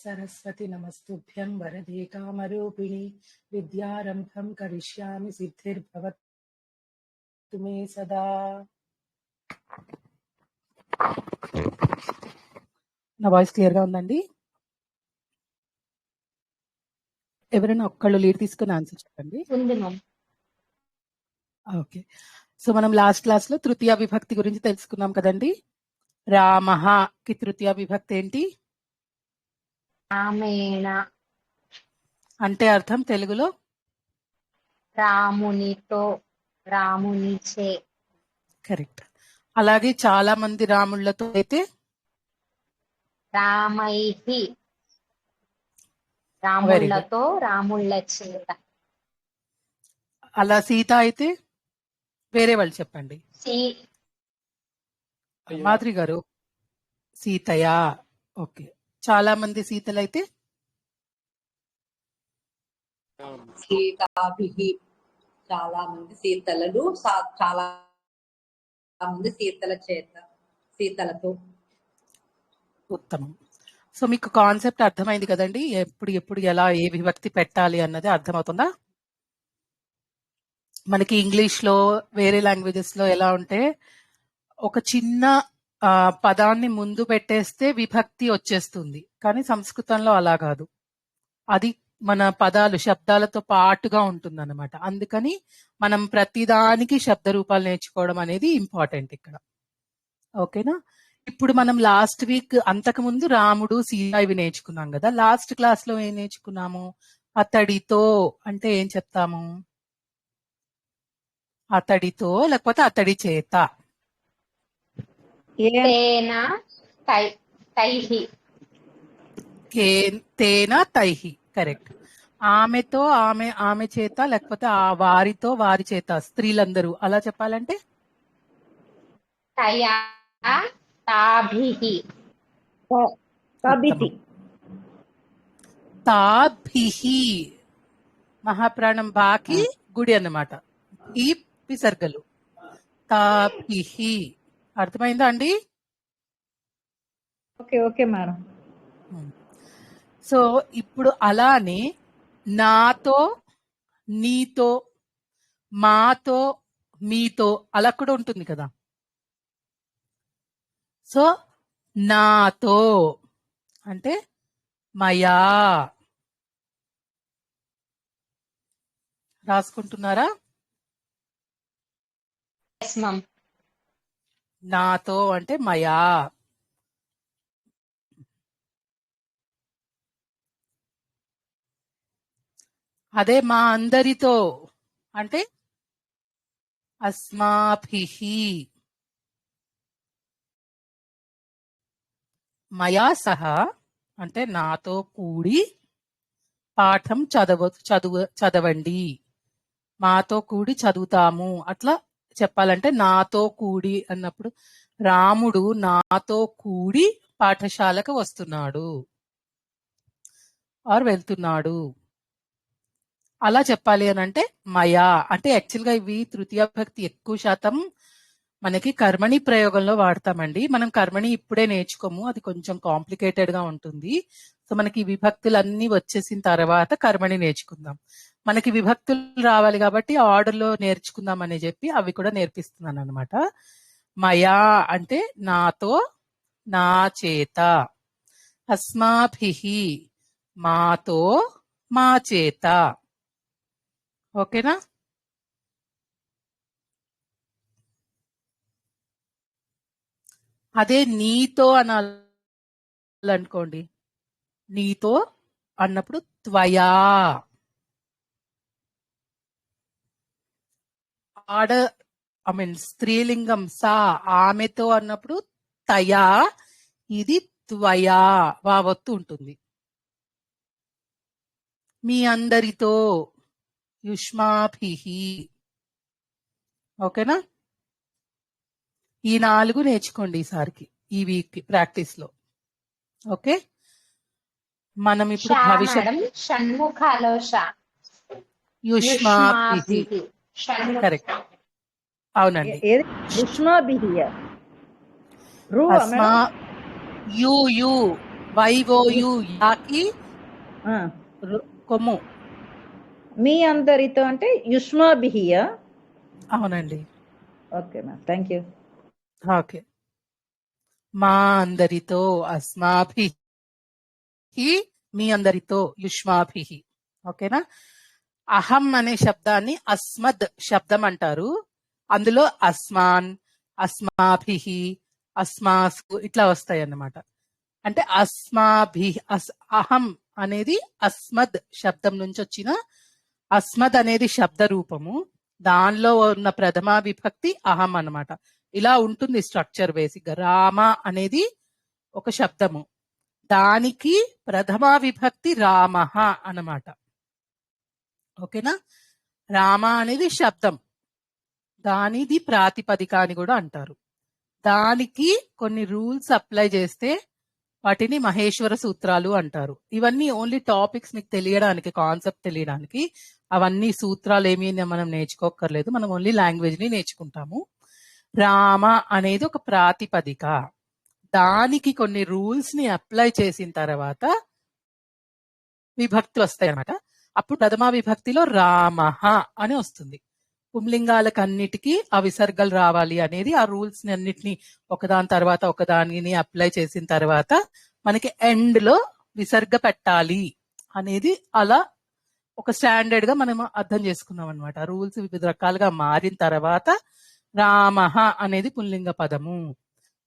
సరస్వతి నమస్తుభ్యం వరదే కామరూపిణి విద్యారంభం కరిష్యామి సిద్ధిర్భవతు మే సదా. నా వాయిస్ క్లియర్ గా ఉందండి? ఎవరైనా ఒక్కళ్ళు లీడ్ తీసుకుని ఆన్సర్ చెప్పండి. ఓకే, సో మనం లాస్ట్ క్లాస్ లో తృతీయ విభక్తి గురించి తెలుసుకున్నాం కదండి. రామః కి తృతీయ విభక్తి ఏంటి? రామేణ. అంటే అర్థం తెలుగులో? రామునితో, రామునిచే. కరెక్ట్. అలాగే చాలా మంది రాముళ్లతో అయితే రామైహి, రాముళ్లతో, రాముళ్ల చేత. అలా సీత అయితే వేరే వాళ్ళు చెప్పండి. మాధురి గారు సీతయా. ఓకే, చాలా మంది సీతలు అయితే సీతాభిహి, చాలా మంది సీతలు, చాలా మంది సీతల చేత, సీతలతో. ఉత్తమం. సో మీకు కాన్సెప్ట్ అర్థమైంది కదండి, ఎప్పుడు ఎప్పుడు ఎలా ఏ విభక్తి పెట్టాలి అన్నది అర్థమవుతుందా? మనకి ఇంగ్లీష్ లో వేరే లాంగ్వేజెస్ లో ఎలా ఉంటే ఒక చిన్న పదాన్ని ముందు పెట్టేస్తే విభక్తి వచ్చేస్తుంది, కానీ సంస్కృతంలో అలా కాదు. అది మన పదాలు శబ్దాలతో పాటుగా ఉంటుంది అన్నమాట. అందుకని మనం ప్రతిదానికి శబ్ద రూపాలు నేర్చుకోవడం అనేది ఇంపార్టెంట్ ఇక్కడ. ఓకేనా? ఇప్పుడు మనం లాస్ట్ వీక్ అంతకు ముందు రాముడు సీత ఇవి నేర్చుకున్నాం కదా. లాస్ట్ క్లాస్ లో ఏం నేర్చుకున్నాము? అతడితో అంటే ఏం చెప్తాము? అతడితో లేకపోతే అతడి చేత. తేన తైహి, కరెక్ట్. ఆమెతో ఆమె చేత లేకపోతే ఆ వారితో వారి చేత, స్త్రీలందరూ అలా చెప్పాలంటే తాభిహి. మహాప్రాణం బాకి గుడి అన్నమాట. ఈ విసర్గలు తాభిహి. అర్థమైందా అండి? Okay madam. సో ఇప్పుడు అలానే నాతో, నీతో, మాతో, మీతో అలా కూడా ఉంటుంది కదా. సో నాతో అంటే మయా. రాసుకుంటున్నారా? నాతో అంటే మయా. అదే మా అందరితో అంటే అస్మాభిహి. మయా సహా అంటే నాతో కూడి పాఠం చదవండి, మాతో కూడి చదువుతాము అట్లా చెప్పాలంటే నాతో కూడి అన్నప్పుడు రాముడు నాతో కూడి పాఠశాలకు వస్తున్నాడు ఆర్ వెళ్తున్నాడు అలా చెప్పాలి అని అంటే మయా. అంటే యాక్చువల్గా ఇవి తృతీయ భక్తి ఎక్కువ శాతం మనకి కర్మణి ప్రయోగంలో వాడతామండి. మనం కర్మణి ఇప్పుడే నేర్చుకోము, అది కొంచెం కాంప్లికేటెడ్ గా ఉంటుంది. సో మనకి విభక్తులన్నీ వచ్చేసిన తర్వాత కర్మణి నేర్చుకుందాం. మనకి విభక్తులు రావాలి కాబట్టి ఆర్డర్ లో నేర్చుకుందాం అని చెప్పి అవి కూడా నేర్పిస్తున్నాను అనమాట. మయా అంటే నాతో, నా చేత. అస్మాభిహి మాతో, మా చేత. ఓకేనా? అదే నీతో అనాలనుకోండి, నీతో అన్నప్పుడు త్వయా. స్త్రీలింగం సా, ఆమెతో అన్నప్పుడు తయా, ఇది త్వయా వావత్తు ఉంటుంది. మీ అందరితో యుష్మాభిహి. ఓకేనా? ఈ 4 నేర్చుకోండి ఈసారికి, ఈ వీక్ ప్రాక్టీస్ లో. ఓకే, మనం ఇప్పుడు భవిష్యత్ షణ్ముఖాలో యుష్మాభిహి. కరెక్ట్, అవునండి. వైవోయు యాకి ఆ, కొమ్ము. మీ అందరితో అంటే యుష్మాభిహియా. అవునండి. Okay ma'am, thank you. Okay. మా అందరితో, అస్మాభి, మీ అందరితో, యుష్మాభి. ఓకేనా? అహం అనే శబ్దాన్ని అస్మద్ శబ్దం అంటారు. అందులో అస్మాన్, అస్మాభి, అస్మాసు ఇట్లా వస్తాయి అన్నమాట. అంటే అస్మాభి, అహం అనేది అస్మద్ శబ్దం నుంచి వచ్చిన, అస్మద్ అనేది శబ్ద రూపము, దానిలో ఉన్న ప్రథమా విభక్తి అహం అన్నమాట. ఇలా ఉంటుంది స్ట్రక్చర్ బేసిక్ గా. రామ అనేది ఒక శబ్దము, దానికి ప్రథమా విభక్తి రామః అన్నమాట. ఓకేనా? రామ అనేది శబ్దం, దానిది ప్రాతిపదిక అని కూడా అంటారు. దానికి కొన్ని రూల్స్ అప్లై చేస్తే వాటిని మహేశ్వర సూత్రాలు అంటారు. ఇవన్నీ ఓన్లీ టాపిక్స్ మీకు తెలియడానికి, కాన్సెప్ట్ తెలియడానికి. అవన్నీ సూత్రాలు ఏమీ మనం నేర్చుకోక్కర్లేదు, మనం ఓన్లీ లాంగ్వేజ్ ని నేర్చుకుంటాము. రామ అనేది ఒక ప్రాతిపదిక, దానికి కొన్ని రూల్స్ ని అప్లై చేసిన తర్వాత విభక్తి వస్తాయి అన్నమాట. అప్పుడు ప్రథమా విభక్తిలో రామః అని వస్తుంది. పుంలింగాలకు అన్నిటికీ ఆ విసర్గలు రావాలి అనేది, ఆ రూల్స్ ని అన్నిటిని ఒకదాని తర్వాత ఒకదానిని అప్లై చేసిన తర్వాత మనకి ఎండ్ లో విసర్గ పెట్టాలి అనేది అలా ఒక స్టాండర్డ్ గా మనం అర్థం చేసుకున్నాం అనమాట. రూల్స్ వివిధ రకాలుగా మారిన తర్వాత రామః అనేది పుల్లింగ పదము,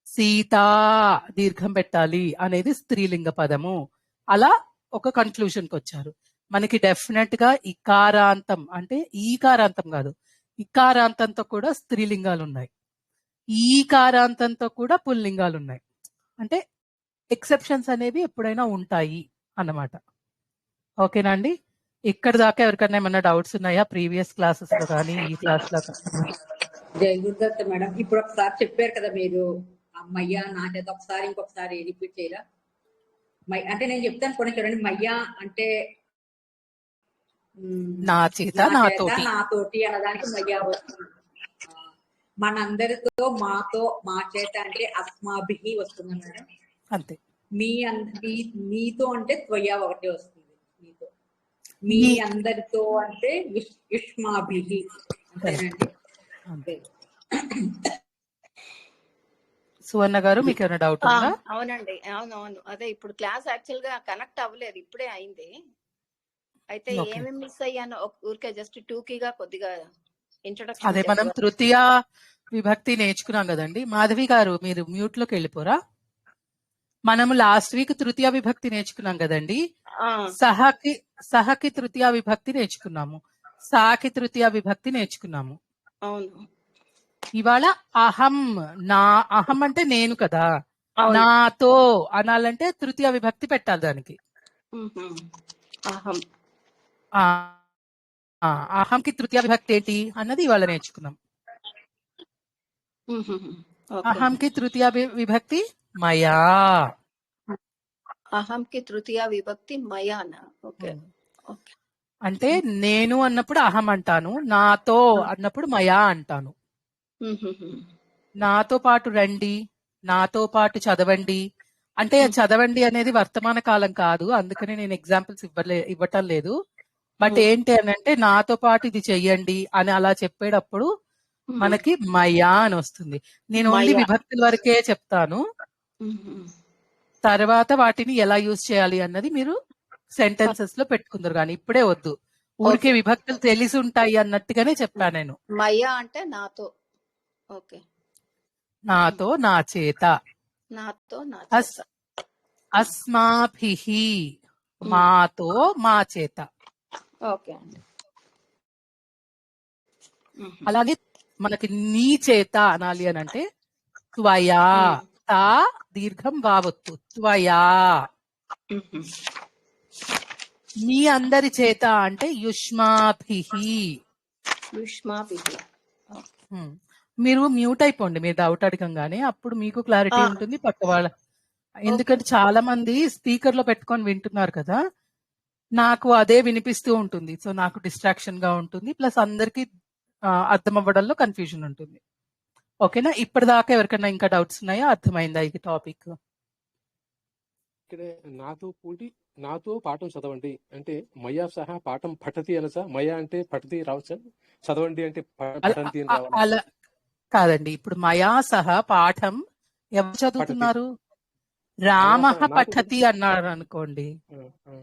సీత దీర్ఘం పెట్టాలి అనేది స్త్రీలింగ పదము. అలా ఒక కన్క్లూషన్ కి వచ్చారు. మనకి డెఫినెట్ గా ఇకారాంతం అంటే ఈకారాంతం కాదు, ఇకారాంతంతో కూడా స్త్రీలింగాలు ఉన్నాయి, ఈకారాంతంతో కూడా పుల్లింగాలు ఉన్నాయి. అంటే ఎక్సెప్షన్స్ అనేవి ఎప్పుడైనా ఉంటాయి అన్నమాట. ఓకేనా అండి? ఇక్కడ దాకా ఎవరికైనా ఏమన్నా డౌట్స్ ఉన్నాయా ప్రీవియస్ క్లాసెస్ లో కానీ ఈ క్లాస్ లో? జై గురుదత్త మేడం, ఇప్పుడు ఒకసారి చెప్పారు కదా మీరు మయ్యా నా చేత ఒకసారి ఇంకొకసారి రిపీట్ చేయరా? అంటే నేను చెప్తాను కొన్ని చూడండి. మయ్యా అంటే నా చేత, నాతోటి, నాతోటి అన్నదానికి మయ్యా వస్తుంది. మనందరితో, మాతో, మా చేత అంటే అస్మాభిహి వస్తుంది మేడం. అంతే. మీతో అంటే త్వయా ఒకటే వస్తుంది. మీతో, మీ అందరితో అంటే యుష్మాభిహి అంతేనండి. అంతే. సువర్ణ గారు మీకు ఏమైనా డౌట్ ఉందా? అవునండి, అవునవును. అదే ఇప్పుడు క్లాస్ యాక్చువల్ గా కనెక్ట్ అవ్వలేదు, ఇప్పుడే అయింది. అయితే ఏమేమి మిస్ అయ్యాను ఊరికే జస్ట్ టూకీగా కొద్దిగా ఇంట్రొడక్షన్. అదే మనం తృతీయ విభక్తి నేర్చుకున్నాం కదండి. మాధవి గారు మీరు మ్యూట్ లోకి వెళ్ళిపోరా. మనము లాస్ట్ వీక్ తృతీయ విభక్తి నేర్చుకున్నాం కదండి. సహకి తృతీయ విభక్తి నేర్చుకున్నాము, సాకి తృతీయ విభక్తి నేర్చుకున్నాము. అవును. ఇవాళ అహం, నా అహం అంటే నేను కదా, నాతో అనాలంటే తృతీయ విభక్తి పెట్టాలి దానికి. అహం, అహంకి తృతీయ విభక్తి ఏంటి అన్నది ఇవాళ నేర్చుకున్నాం. అహంకి తృతీయ విభక్తి మయా. అహంకి తృతీయ విభక్తి మయానా. ఓకే. అంటే నేను అన్నప్పుడు అహం అంటాను, నాతో అన్నప్పుడు మయా అంటాను. నాతో పాటు రండి, నాతో పాటు చదవండి అంటే చదవండి అనేది వర్తమాన కాలం కాదు, అందుకని నేను ఎగ్జాంపుల్స్ ఇవ్వటం లేదు. బట్ ఏంటి అని అంటే నాతో పాటు ఇది చెయ్యండి అని అలా చెప్పేటప్పుడు మనకి మయా అని వస్తుంది. నేను ఓన్లీ విభక్తుల వరకే చెప్తాను, తర్వాత వాటిని ఎలా యూజ్ చేయాలి అన్నది మీరు సెంటెన్సెస్ లో పెట్టుకుందరు, కానీ ఇప్పుడే వద్దు. ఊరికే విభక్తులు తెలిసి ఉంటాయి అన్నట్టుగానే చెప్పాను నేను. మయా అంటే నాతో. ఓకే. నాతో, నా చేత. నాతో, నా చేత. అస్మాభిహి మాతో, మా చేత. ఓకే అండి. అలాగే మనకి నీ చేత అనాలి అని అంటే త్వయా, తా దీర్ఘం వావత్తు, త్వయా. మీ అందరి చేత అంటే యుష్మాభిహి. యుష్మాభిహి. మీరు మ్యూట్ అయిపోండి, మీరు డౌట్ అడగంగానే, అప్పుడు మీకు క్లారిటీ ఉంటుంది పక్క వాళ్ళ. ఎందుకంటే చాలా మంది స్పీకర్ లో పెట్టుకొని వింటున్నారు కదా, నాకు అదే వినిపిస్తూ ఉంటుంది, సో నాకు డిస్ట్రాక్షన్ గా ఉంటుంది, ప్లస్ అందరికి అర్థం అవ్వడంలో కన్ఫ్యూజన్ ఉంటుంది. ఓకేనా? ఇప్పటిదాకా ఎవరికైనా ఇంకా డౌట్స్ ఉన్నాయా? అర్థమైందా ఈ టాపిక్? ఇక్కడే నాతో పాఠం చదవండి అంటే మయా సహా పాఠం పఠతి అనసా? మయా అంటే పఠతి రావచ్చా? చదవండి అంటే పఠంతి అని రావాలా? అలా కాదండి. ఇప్పుడు మయా సహ పాఠం ఎవరు పఠతి. చదువుతున్నారు? మయా రామ సహా నాతో పఠతి అన్నారు అనుకోండి, ఆ, ఆ.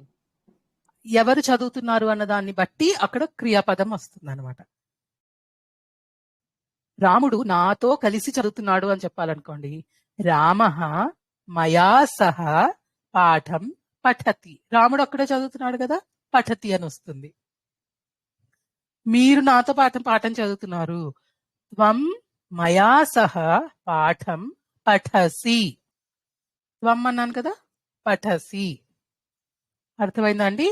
ఎవరు చదువుతున్నారు అన్న దాన్ని బట్టి అక్కడ క్రియాపదం వస్తుంది అనమాట. రాముడు నాతో కలిసి చదువుతున్నాడు అని చెప్పాలనుకోండి, రామ మయా సహ పాఠం పఠతి. రాముడు అక్కడే చదువుతున్నాడు కదా, పఠతి అని వస్తుంది. మీరు నాతో పాఠం చదువుతున్నారు, త్వం మయా సహ పాఠం పఠసి. త్వం అన్నాను కదా, పఠసి. అర్థమైందా అండి?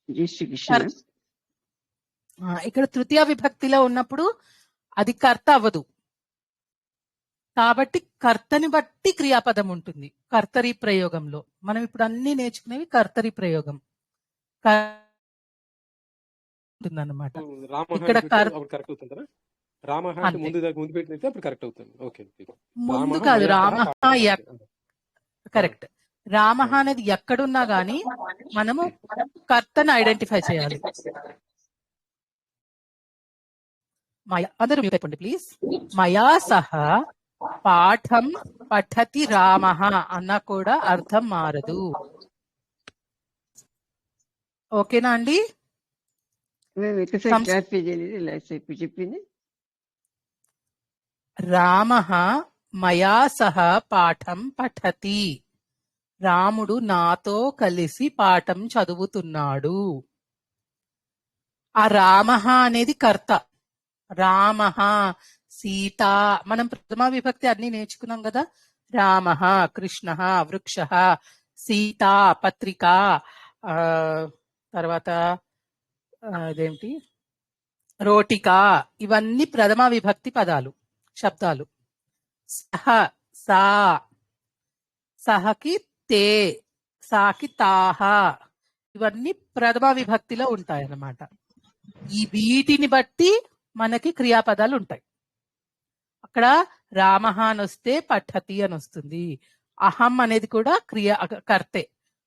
జై శ్రీకృష్ణ. ఇక్కడ తృతీయ విభక్తిలో ఉన్నప్పుడు అది కర్త అవ్వదు, కాబట్టి కర్తని బట్టి క్రియాపదం ఉంటుంది. కర్తరి ప్రయోగంలో మనం ఇప్పుడు అన్ని నేర్చుకునేవి కర్తరి ప్రయోగం ఉంటుందన్నమాట. రామ ఇక్కడ అప్పుడు కరెక్ట్ అవుతుందా? రామ అంటే అంతే. ముందు పెట్టినైతే అప్పుడు కరెక్ట్ అవుతుంది. ఓకే. ముందు కాదు, రామ కరెక్ట్. రామ అనేది ఎక్కడున్నా గానీ మనము కర్తను ఐడెంటిఫై చేయాలి. అందరూ మ్యూట్ అయిపోండి ప్లీజ్. మయా సహ పాఠం పఠతి రామ అన్నా కూడా అర్థం మారదు. ఓకేనా అండి? మేము ఒకసారి క్లారిఫై చేయలేదు, ఇలా ఇప్పుడు చెప్పింది. రామ మయా సహ పాఠం పఠతి. రాముడు నాతో కలిసి పాఠం చదువుతున్నాడు. ఆ రామ అనేది కర్త. రామ సీత, మనం ప్రథమా విభక్తి అన్ని నేర్చుకున్నాం కదా. రామ కృష్ణ వృక్ష సీత పత్రిక, తర్వాత అదేంటి రోటిక, ఇవన్నీ ప్రథమా విభక్తి పదాలు, శబ్దాలు. సహ సా, సహకి తే, సాకి తాహ, ఇవన్నీ ప్రథమా విభక్తిలో ఉంటాయి అన్నమాట. ఈ వీటిని బట్టి మనకి క్రియాపదాలు ఉంటాయి. అక్కడ రామ అని వస్తే పఠతి అని వస్తుంది. అహం అనేది కూడా కర్తే.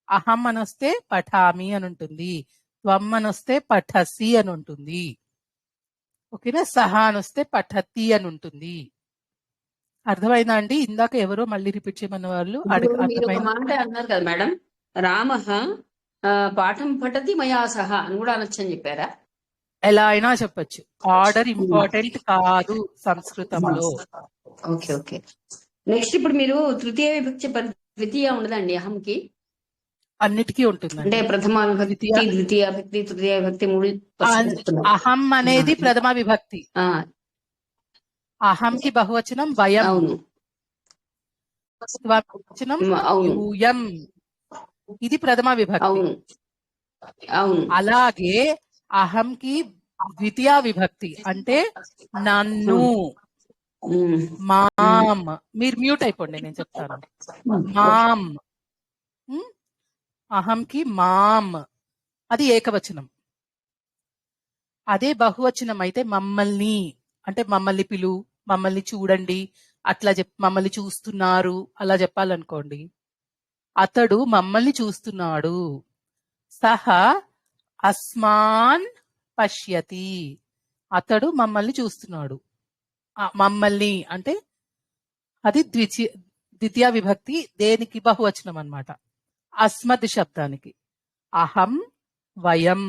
అహం అని వస్తే పఠామి అని ఉంటుంది. త్వం అని వస్తే పఠసి అని ఉంటుంది. ఓకేనా? సహ అని వస్తే పఠతి అని ఉంటుంది. అర్థమైందా అండి? ఇందాక ఎవరో మళ్ళీ రిపీట్ చేయమన్న వాళ్ళు మీరు ఒక అర్థమైంది. మాట అన్నారు కదా మేడం, రామ పాఠం పఠతి మయా సహ అని కూడా అనొచ్చు అని చెప్పారా? ఎలా అయినా చెప్పొచ్చు. ఆర్డర్ ఇంపార్టెంట్ కాదు సంస్కృతంలో. Okay okay. నెక్స్ట్ ఇప్పుడు మీరు తృతీయ విభక్తి ద్వితీయ ఉండదండి అహంకి? అన్నిటికీ ఉంటుందండి. అంటే ప్రథమ విభక్తి, ద్వితీయ విభక్తి, తృతీయ విభక్తి మూడు. అహం అనేది ప్రథమ విభక్తి. ఆ, అహంకి బహువచనం వయం. అవును బహువచనం అవును యూయం. ఇది ప్రథమ విభక్తి. అవును అవును. అలాగే అహంకి ద్వితీయ విభక్తి అంటే నన్ను, మాం. మీరు మ్యూట్ అయిపోండి, నేను చెప్తాను. మాం. అహంకి మాం, అది ఏకవచనం. అదే బహువచనం అయితే మమ్మల్ని, అంటే మమ్మల్ని పిలు, మమ్మల్ని చూడండి, అట్లా మమ్మల్ని చూస్తున్నారు అలా చెప్పాలనుకోండి. అతడు మమ్మల్ని చూస్తున్నాడు. సహ అస్మాన్ పశ్యతి. అతడు మమ్మల్ని చూస్తున్నాడు. మమ్మల్ని అంటే అది ద్వితీయ విభక్తి. దేనికి? బహువచనం అన్నమాట. అస్మద్ శబ్దానికి. అహం వయం,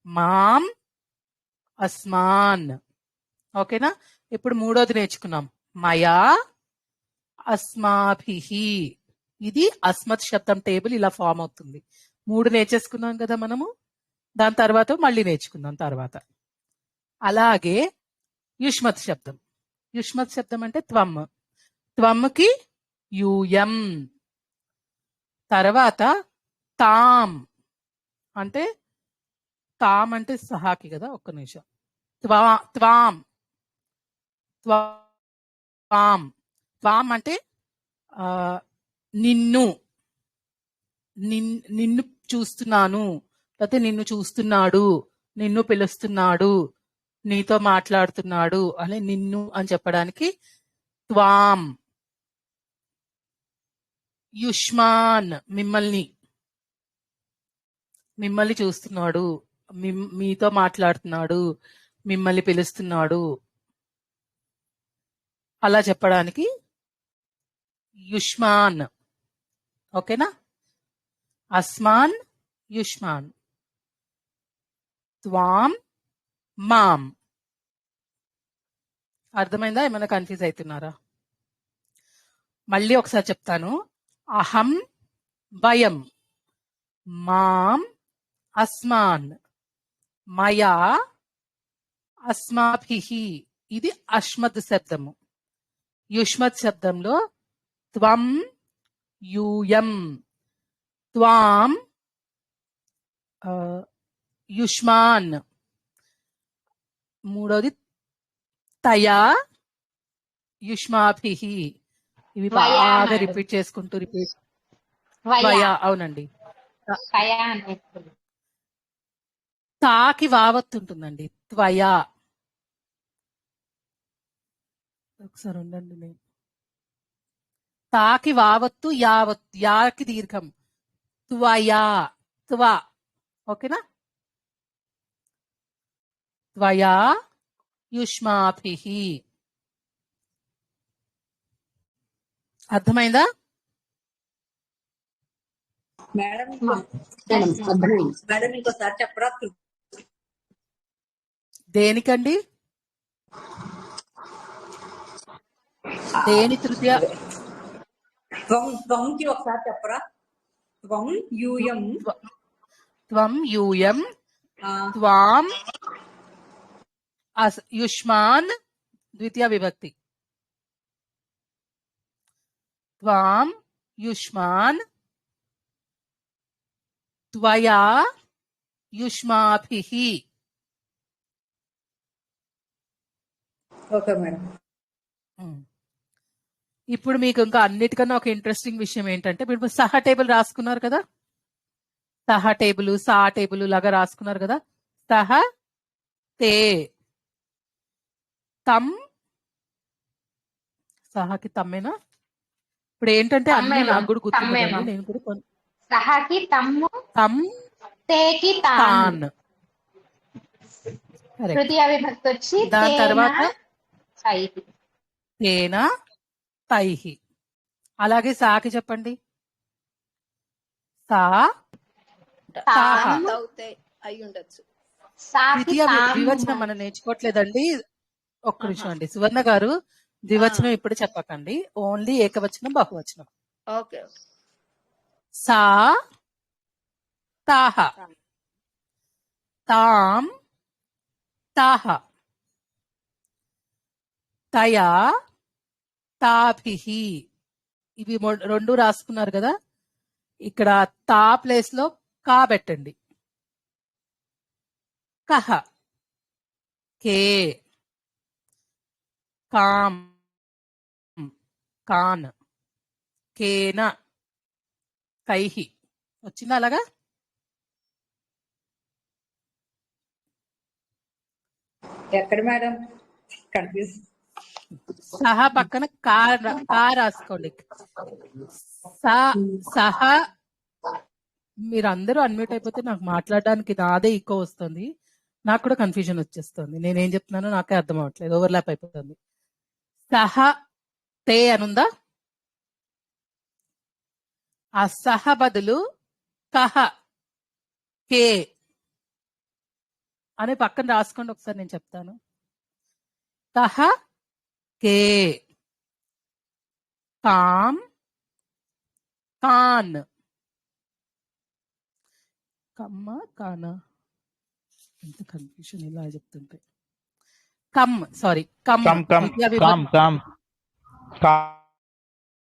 మాం అస్మాన్. ఓకేనా? ఇప్పుడు మూడోది నేర్చుకున్నాం, మయా అస్మాభిహి. ఇది అస్మత్ శబ్దం టేబుల్ ఇలా ఫామ్ అవుతుంది. 3 నేర్చేసుకున్నాం కదా మనము. దాని తర్వాత మళ్ళీ నేర్చుకుందాం తర్వాత. అలాగే యుష్మత్ శబ్దం. యుష్మత్ శబ్దం అంటే త్వం. త్వంకి యూయం. తర్వాత తాం అంటే, తాం అంటే సహాకి కదా. ఒక్క నిమిషం. త్వాం. త్వాం. త్వాం అంటే నిన్ను. నిన్ను చూస్తున్నాను, లేకపోతే నిన్ను చూస్తున్నాడు, నిన్ను పిలుస్తున్నాడు, నీతో మాట్లాడుతున్నాడు అని నిన్ను అని చెప్పడానికి త్వాం. యుష్మాన్ మిమ్మల్ని చూస్తున్నాడు, మీతో మాట్లాడుతున్నాడు, మిమ్మల్ని పిలుస్తున్నాడు, అలా చెప్పడానికి యుష్మాన్. ఓకేనా? అస్మాన్ యుష్మాన్. త్వాం మాం. అర్థమైందా? ఏమైనా కన్ఫ్యూజ్ అవుతున్నారా? మళ్ళీ ఒకసారి చెప్తాను. అహం వయం, మాం అస్మాన్, మయా అస్మాభిః. ఇది అష్మద్ శబ్దము. యుష్మత్ శబ్దంలో త్వం యూయం, త్వాం యుష్మాన్. మూడోది తయా యుష్మాభిః. ఇవి వయా బాగా మేడం. రిపీట్ చేసుకుంటూ వయా వయా. అవునండి. కయా అనేస్తుంది. తాకి వావత్తు ఉంటుందండి. త్వయా. ఒకసారి ఉండండి. నేను తాకి వావత్తు యావత్తు, యాకి దీర్ఘం. త్వయా, త్వ. ఓకేనా? త్వయా యుష్మాభిః. అర్థమైందా? మేడం మేడం అర్థమైంది. మేడం ఇంకోసారి చెప్పరా? దేనికండి? దేని తృతీయ? త్వంకి ఒకసారి చెప్పరా? త్వం యూయం. త్వం యూయం, ఆ, త్వాం యుష్మాన్ ద్వితీయ విభక్తి. త్వాం యుష్మాన్, త్వయా యుష్మాభిః. Okay madam. ఇప్పుడు మీకు ఇంకా అన్నిటికన్నా ఒక ఇంట్రెస్టింగ్ విషయం ఏంటంటే, మీరు సహ టేబుల్ రాసుకున్నారు కదా, సహ టేబుల్, సా టేబుల్ లాగా రాసుకున్నారు కదా. సహ తే, తం, సహకి తమ్మేనా? ఇప్పుడు ఏంటంటే అన్ని తమ్మేమా? నాకు కూడా గుర్తులేదండి. తమ్మేమా? నేను కూడా సహకి తమ్ము, తం, తేకి తాన్. తాన్. కరెక్ట్. తృతీయ విభక్తి వచ్చి దాని తేన తర్వాత తైహి. తేన తైహి. అలాగే సాకి చెప్పండి. సా తాహ. తాము, తౌతే అయి ఉండొచ్చు. సాకి ద్వితీయ తాము. ద్వివచనం మనం నేర్చుకోవట్లేదండి. ఒక్క నిమిషం అండి. సువర్ణ గారు, ద్వివచనం ఇప్పుడు చెప్పకండి. ఓన్లీ ఏకవచనం, బహువచనం. Okay okay. సా తాహ, తాం తాహ, తయా తాభిః. ఇవి రెండు రాసుకున్నారు కదా. ఇక్కడ తా ప్లేస్ లో కా పెట్టండి. కహ, కే, కాం, కాన్, కేన, కైహి. వచ్చిందా అలాగా? ఎక్కడ మేడం కన్ఫ్యూజ్? సహా పక్కన కా రాసుకోండి. సహా. మీరు అందరూ అన్మ్యూట్ అయిపోతే నాకు మాట్లాడడానికి నాదే ఈకో వస్తుంది. నాకు కూడా కన్ఫ్యూజన్ వచ్చేస్తుంది. నేనేం చెప్తున్నానో నాకే అర్థం అవ్వట్లేదు. ఓవర్లాప్ అయిపోతుంది. సహ తే అనుందా? ఆ సహ బదులు కహ, కే అని పక్కన రాసుకోండి. ఒకసారి నేను చెప్తాను. కహ, కే, కాం, కాన్. కమ్మ, కానా? ఎంత కన్ఫ్యూషన్ ఇలా చెప్తుంటే. Come, sorry, come. Come come ద్వితీయ కామ్ విభక్తి. కామ్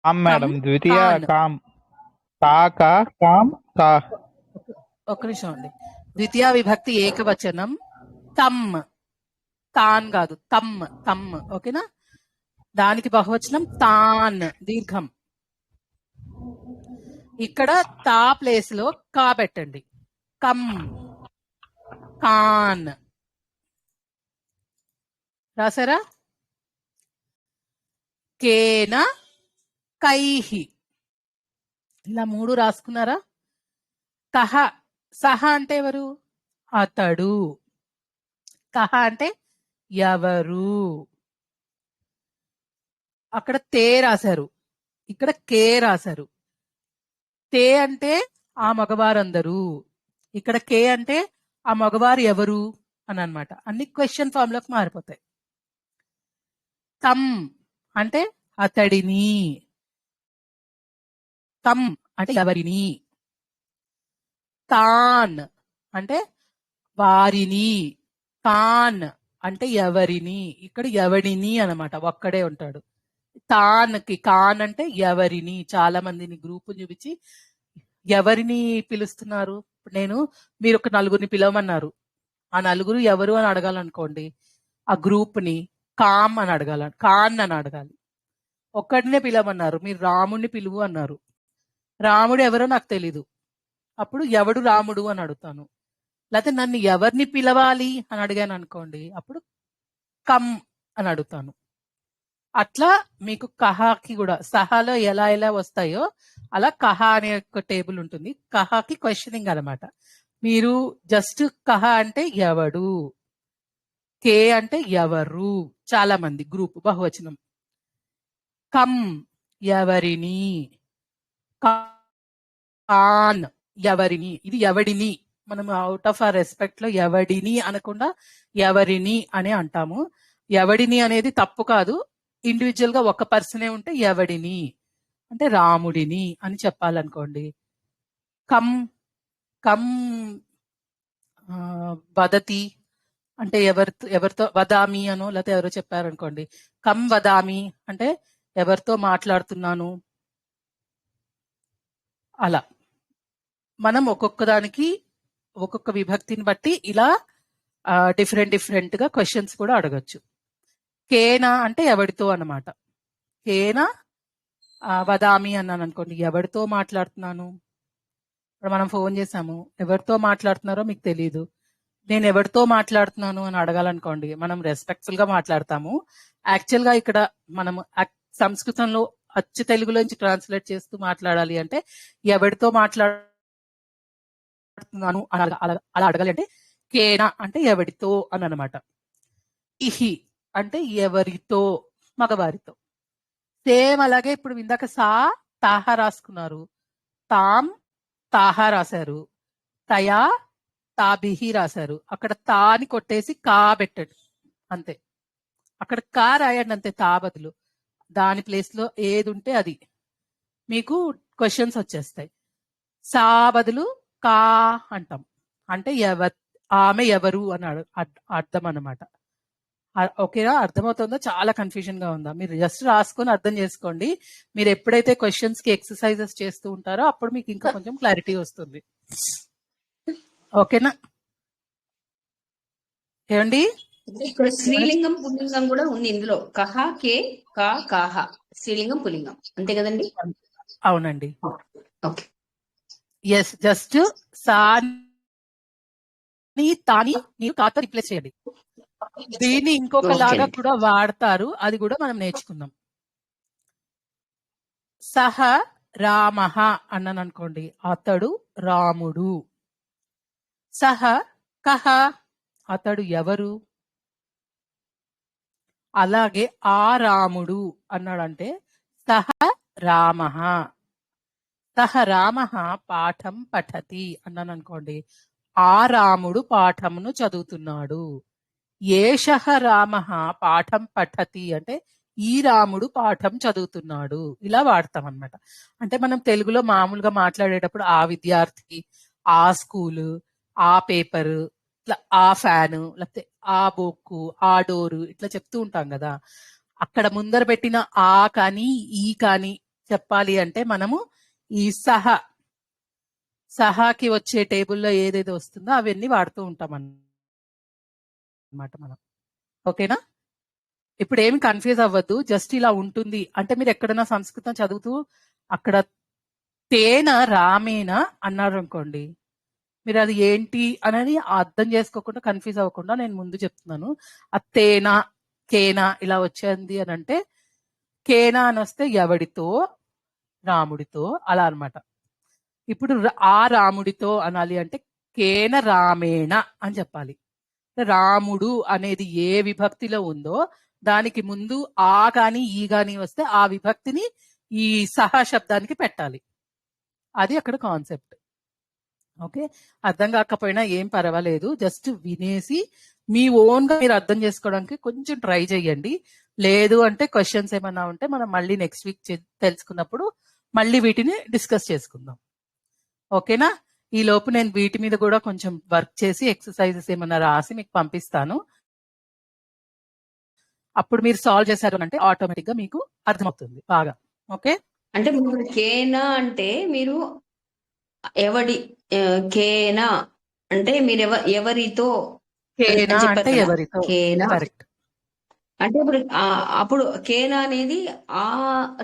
కామ్ మేడం. కమ్, ద్వితీయ కాన్. కామ్. కా కా కామ్ కా. ఒక్క నిమిషం అండి. ద్వితీయ విభక్తి ఏకవచనం తమ్. తాన్ కాదు, తమ్, తమ్. ఓకేనా? దానికి బహువచనం తాన్, దీర్ఘం. ఇక్కడ తా ప్లేస్ లో కా పెట్టండి. కమ్, కాన్. రాసారా? కేన కైహి. ఇలా 3 రాసుకున్నారా? కహ, సహ అంటే ఎవరు? అతడు. కహ అంటే ఎవరు. అక్కడ తే రాశారు, ఇక్కడ కే రాశారు. తే అంటే ఆ మగవారందరూ, ఇక్కడ కే అంటే ఆ మగవారు ఎవరు అని అన్నమాట. అన్ని క్వశ్చన్ ఫామ్ లోకి మారిపోతాయి. తమ్ అంటే అతడిని, తమ్ అంటే ఎవరిని, తాన్ అంటే వారిని, తాన్ అంటే ఎవరిని. ఇక్కడ ఎవడిని అన్నమాట, ఒక్కడే ఉంటాడు. తాన్కి కాన్ అంటే ఎవరిని, చాలా మందిని గ్రూప్ చూపించి ఎవరిని పిలుస్తున్నారు. ఇప్పుడు మీరు ఒక నలుగురిని పిలవమన్నారు, ఆ నలుగురు ఎవరు అని అడగాలనుకోండి, ఆ గ్రూప్ ని కామ్ అని అడగాలి, కాన్ అని అడగాలి. ఒక్కడినే పిలవమన్నారు, మీరు రాముడిని పిలువు అన్నారు, రాముడు ఎవరో నాకు తెలీదు, అప్పుడు ఎవడు రాముడు అని అడుగుతాను. లేకపోతే నన్ను ఎవరిని పిలవాలి అని అడిగాను అనుకోండి, అప్పుడు కమ్ అని అడుగుతాను. అట్లా మీకు కహాకి కూడా సహాలో ఎలా ఎలా వస్తాయో అలా కహా అనే ఒక టేబుల్ ఉంటుంది. కహాకి క్వశ్చనింగ్ అన్నమాట. మీరు జస్ట్ కహ అంటే ఎవడు, కే అంటే ఎవరు, చాలా మంది గ్రూప్ బహువచనం. కమ్ ఎవరిని, కాన్ ఎవరిని, ఇది ఎవడిని. మనం అవుట్ ఆఫ్ ఆ రెస్పెక్ట్ లో ఎవడిని అనకుండా ఎవరిని అని అంటాము. ఎవడిని అనేది తప్పు కాదు, ఇండివిజువల్ గా ఒక పర్సనే ఉంటే ఎవడిని అంటే రాముడిని అని చెప్పాలనుకోండి. కమ్ కమ్ వదతి అంటే ఎవరితో వదామి అనో, లేకపోతే ఎవరో చెప్పారనుకోండి, కమ్ వదామి అంటే ఎవరితో మాట్లాడుతున్నాను. అలా మనం ఒక్కొక్క దానికి ఒక్కొక్క విభక్తిని బట్టి ఇలా డిఫరెంట్ గా క్వశ్చన్స్ కూడా అడగచ్చు. కేనా అంటే ఎవరితో అన్నమాట. కేనా వదామి అన్నాను అనుకోండి, ఎవరితో మాట్లాడుతున్నాను. ఇప్పుడు మనం ఫోన్ చేసాము, ఎవరితో మాట్లాడుతున్నారో మీకు తెలియదు, నేను ఎవరితో మాట్లాడుతున్నాను అని అడగాలనుకోండి, మనం రెస్పెక్ట్ఫుల్ గా మాట్లాడతాము. యాక్చువల్ గా ఇక్కడ మనం సంస్కృతంలో అచ్చు తెలుగులోంచి ట్రాన్స్లేట్ చేస్తూ మాట్లాడాలి అంటే ఎవరితో మాట్లాడుతున్నాను అని అలా అడగాలి అంటే కేనా అంటే ఎవరితో అని అన్నమాట. ఇహి అంటే ఎవరితో, మగవారితో. సేమ్ అలాగే ఇప్పుడు ఇందాక సా తాహ రాసుకున్నారు, తాం తాహ రాశారు, తయా తాబిహి రాశారు. అక్కడ తాని కొట్టేసి కా పెట్టండి అంతే, అక్కడ కా రాయండి అంతే, తా బదులు. దాని ప్లేస్ లో ఏది ఉంటే అది, మీకు క్వశ్చన్స్ వచ్చేస్తాయి. సా బదులు కా అంటాం, అంటే ఆమె ఎవరు అని అర్థం అన్నమాట. ఓకేనా, అర్థమవుతుందో? చాలా కన్ఫ్యూజన్ గా ఉందా? మీరు జస్ట్ రాసుకొని అర్థం చేసుకోండి. మీరు ఎప్పుడైతే క్వశ్చన్స్ కి ఎక్సర్సైజెస్ చేస్తూ ఉంటారో అప్పుడు మీకు ఇంకా కొంచెం క్లారిటీ వస్తుంది. ఓకేనా ఏమండి? ఇక్కడ స్త్రీలింగం పుల్లింగం కూడా ఉంది ఇందులో. కహ కే కా కాహ, స్త్రీలింగం పుల్లింగం అంతే కదండి? అవునండి. ఓకే, ఎస్, జస్ట్ సాని తాని మీరు కాతో రిప్లేస్ చేయండి. దీన్ని ఇంకొకలాగా కూడా వాడతారు, అది కూడా మనం నేర్చుకుందాం. సహ రామః అన్నాను అనుకోండి, అతడు రాముడు. సహ కహ, అతడు ఎవరు. అలాగే ఆ రాముడు అన్నాడంటే సహ రామః. సహ రామః పాఠం పఠతి అన్నాను అనుకోండి, ఆ రాముడు పాఠమును చదువుతున్నాడు. ఏషః రామః పాఠం పఠతి అంటే ఈ రాముడు పాఠం చదువుతున్నాడు. ఇలా వాడతాం అన్నమాట. అంటే మనం తెలుగులో మామూలుగా మాట్లాడేటప్పుడు ఆ విద్యార్థి, ఆ స్కూలు, ఆ పేపరు, ఇట్లా ఆ ఫ్యాను, లేకపోతే ఆ బొక్కు, ఆ డోరు ఇట్లా చెప్తూ ఉంటాం కదా. అక్కడ ముందర పెట్టిన ఆ కానీ ఈ కానీ చెప్పాలి అంటే మనము ఈ సహాకి వచ్చే టేబుల్లో ఏదేదో వస్తుందో అవన్నీ వాడుతూ ఉంటాం అన్నమాట మనం. ఓకేనా? ఇప్పుడు ఏమి కన్ఫ్యూజ్ అవ్వద్దు, జస్ట్ ఇలా ఉంటుంది. అంటే మీరు ఎక్కడైనా సంస్కృతం చదువుతూ అక్కడ తేన రామేన అన్నారు అనుకోండి, మీరు అది ఏంటి అనేది అర్థం చేసుకోకుండా కన్ఫ్యూజ్ అవ్వకుండా నేను ముందు చెప్తున్నాను. ఆ తేనా కేనా ఇలా వచ్చేది అని అంటే, కేనా అని వస్తే ఎవడితో, రాముడితో అలా అన్నమాట. ఇప్పుడు ఆ రాముడితో అనాలి అంటే కేన రామేణ అని చెప్పాలి. రాముడు అనేది ఏ విభక్తిలో ఉందో దానికి ముందు ఆ గాని ఈ గాని వస్తే ఆ విభక్తిని ఈ సహా శబ్దానికి పెట్టాలి. అది అక్కడ కాన్సెప్ట్. ఓకే, అర్థం కాకపోయినా ఏం పర్వాలేదు, జస్ట్ వినేసి మీ ఓన్ గా మీరు అర్థం చేసుకోవడానికి కొంచెం ట్రై చేయండి. లేదు అంటే క్వశ్చన్స్ ఏమన్నా ఉంటే మనం మళ్ళీ నెక్స్ట్ వీక్ తెలుసుకున్నప్పుడు మళ్ళీ వీటిని డిస్కస్ చేసుకుందాం. ఓకేనా? ఈ లోపు నేను వీటి మీద కూడా కొంచెం వర్క్ చేసి ఎక్సర్సైజెస్ ఏమన్నా రాసి మీకు పంపిస్తాను. అప్పుడు మీరు సాల్వ్ చేశారు అంటే ఆటోమేటిక్ గా మీకు అర్థమవుతుంది బాగా. ఓకే, అంటే మీరు కేనా అంటే మీరు ఎవడి కేనా అంటే మీరు ఎవరితో కేనా చెప్పారు అంటే కదా, ఎవరితో, కేనా కరెక్ట్. అంటే అప్పుడు కేనా అనేది ఆ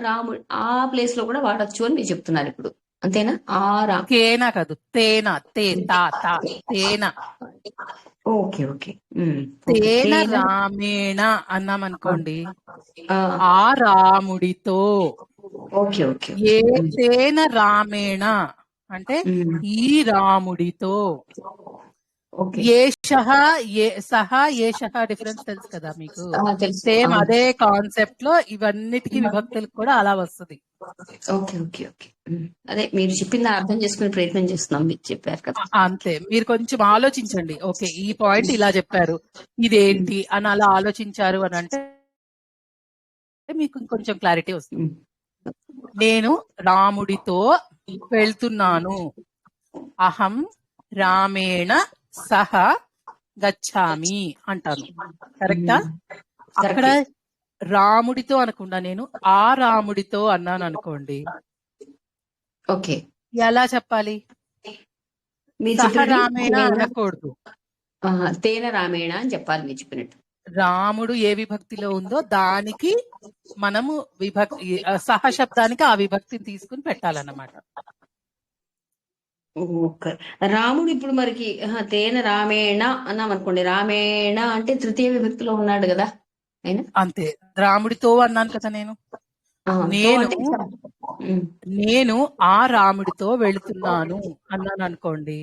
రాముడు ఆ ప్లేస్ లో కూడా వాడచ్చు అని మీరు చెప్తున్నారు ఇప్పుడు, అంతేనా? ఆ రామ్ కేనా కాదు, తేనా, తేనా. ఓకే ఓకే తేన రామేణ అన్నాం అనుకోండి, ఆ, ఆ రాముడితో. ఓకే ఓకే ఏ తేన రామేణ అంటే ఈ రాముడితో. ఓకే ఏషః సహ ఏషః డిఫరెన్స్ తెలుసు కదా మీకు. తెలుసు. సేమ్ అదే కాన్సెప్ట్ లో ఇవన్నిటికీ విభక్తులకు కూడా అలా వస్తుంది. ఓకే ఓకే ఓకే అదే మీరు చెప్పింది అర్థం చేసుకునే ప్రయత్నం చేస్తున్నాం, మీరు చెప్పారు కదా. అంతే, మీరు కొంచెం ఆలోచించండి. ఓకే, ఈ పాయింట్ ఇలా చెప్పారు, ఇదేంటి అని అలా ఆలోచించారు అని అంటే మీకు కొంచెం క్లారిటీ వస్తుంది. నేను రాముడితో వెళ్తున్నాను. అహం రామేణ సహ గచ్చామి అంటాను. కరెక్టా? అక్కడ రాముడితో అనకుండా నేను ఆ రాముడితో అన్నాను అనుకోండి, ఓకే ఎలా చెప్పాలి? సహ రామేణ అనకూడదు, తేన రామేణ అని చెప్పాలి మీరు చెప్పినట్టు. రాముడు ఏ విభక్తిలో ఉందో దానికి మనము విభక్తి సహ శబ్దానికి ఆ విభక్తిని తీసుకుని పెట్టాలన్నమాట. ఓకే, రాముడు ఇప్పుడు మనకి తేన రామేణ అన్నాం అనుకోండి, రామేణ అంటే తృతీయ విభక్తిలో ఉన్నాడు కదా ఆయన. అంతే, రాముడితో అన్నాను కదా నేను. నేను ఆ రాముడితో వెళుతున్నాను అన్నాను అనుకోండి,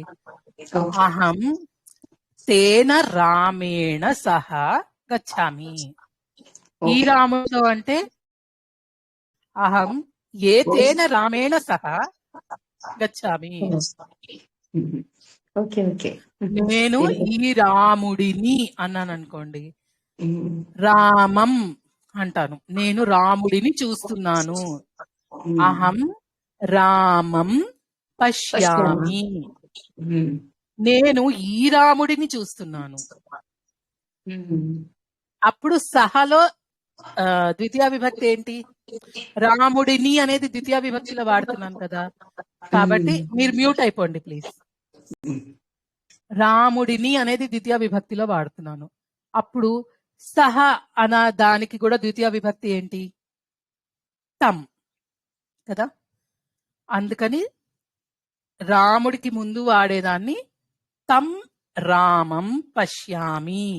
అహం తేన రామేణ సహ గచ్చామి. ఈ రాముడితో అంటే అహం ఏ తేన రామేణ సహ గచ్చామి. ఓకే ఓకే నేను ఈ రాముడిని అన్నాను అనుకోండి, రామం అంటాను. నేను రాముడిని చూస్తున్నాను. అహం రామం పశ్యామి. నేను ఈ రాముడిని చూస్తున్నాను. అప్పుడు సహలో ద్వితీయ విభక్తి ఏంటి? రాముడిని అనేది ద్వితీయ విభక్తిలో వాడుతున్నాను కదా, కాబట్టి మీరు మ్యూట్ అయిపోండి ప్లీజ్. రాముడిని అనేది ద్వితీయ విభక్తిలో వాడుతున్నాను. అప్పుడు సహ అన్న దానికి కూడా ద్వితీయ విభక్తి ఏంటి? తం కదా. అందుకని రాముడికి ముందు వాడేదాన్ని తం రామం పశ్యామి.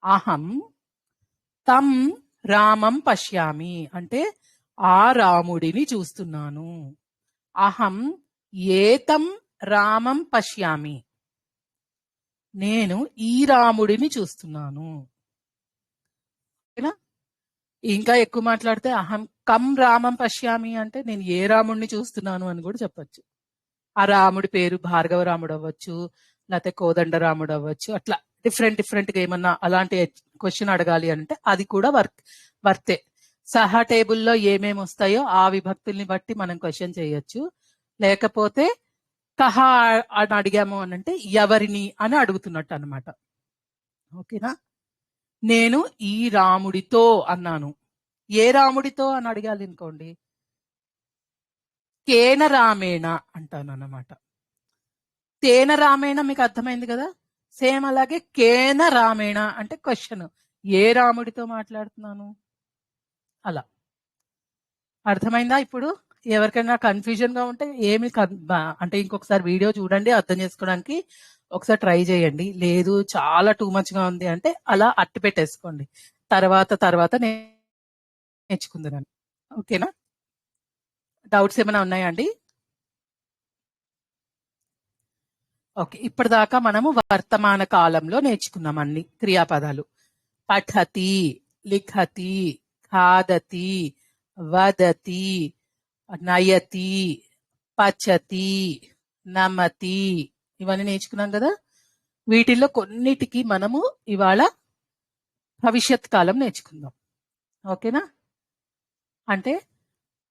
అహం తం రామం పశ్యామి అంటే ఆ రాముడిని చూస్తున్నాను. అహం ఏతం రామం పశ్యామి, నేను ఈ రాముడిని చూస్తున్నాను. ఇంకా ఎక్కువ మాట్లాడితే అహం కం రామం పశ్యామి అంటే నేను ఏ రాముడిని చూస్తున్నాను అని కూడా చెప్పచ్చు. ఆ రాముడి పేరు భార్గవ రాముడు అవ్వచ్చు, లేకపోతే కోదండ రాముడు అవ్వచ్చు. అట్లా డిఫరెంట్ గా ఏమన్నా అలాంటి క్వశ్చన్ అడగాలి అంటే అది కూడా వర్తే. సహా టేబుల్లో ఏమేమి వస్తాయో ఆ విభక్తుల్ని బట్టి మనం క్వశ్చన్ చేయొచ్చు. లేకపోతే కహ అని అడిగాము అని అంటే ఎవరిని అని అడుగుతున్నట్టు అనమాట. ఓకేనా? నేను ఈ రాముడితో అన్నాను. ఏ రాముడితో అని అడగాలి అనుకోండి, కేన రామేణ అంటాను అన్నమాట. తేన రామేణ మీకు అర్థమైంది కదా. సేమ్ అలాగే కేన రామేణ అంటే క్వశ్చన్, ఏ రాముడితో మాట్లాడుతున్నాను అలా. అర్థమైందా? ఇప్పుడు ఎవరికైనా కన్ఫ్యూజన్ గా ఉంటే అంటే ఇంకొకసారి వీడియో చూడండి, అర్థం చేసుకోవడానికి ఒకసారి ట్రై చేయండి. లేదు చాలా టూ మచ్ గా ఉంది అంటే అలా అట్టు పెట్టేసుకోండి, తర్వాత నేర్చుకుందాం. ఓకేనా? డౌట్స్ ఏమైనా ఉన్నాయా అండి? ఓకే, ఇప్పటిదాకా మనము వర్తమాన కాలంలో నేర్చుకున్నాం అన్ని క్రియాపదాలు. పఠతి, లిఖతి, ఖాదతి, వదతి, నయతి, పచతి, నమతి, ఇవన్నీ నేర్చుకున్నాం కదా. వీటిల్లో కొన్నిటికి మనము ఇవాళ భవిష్యత్ కాలం నేర్చుకుందాం. ఓకేనా? అంటే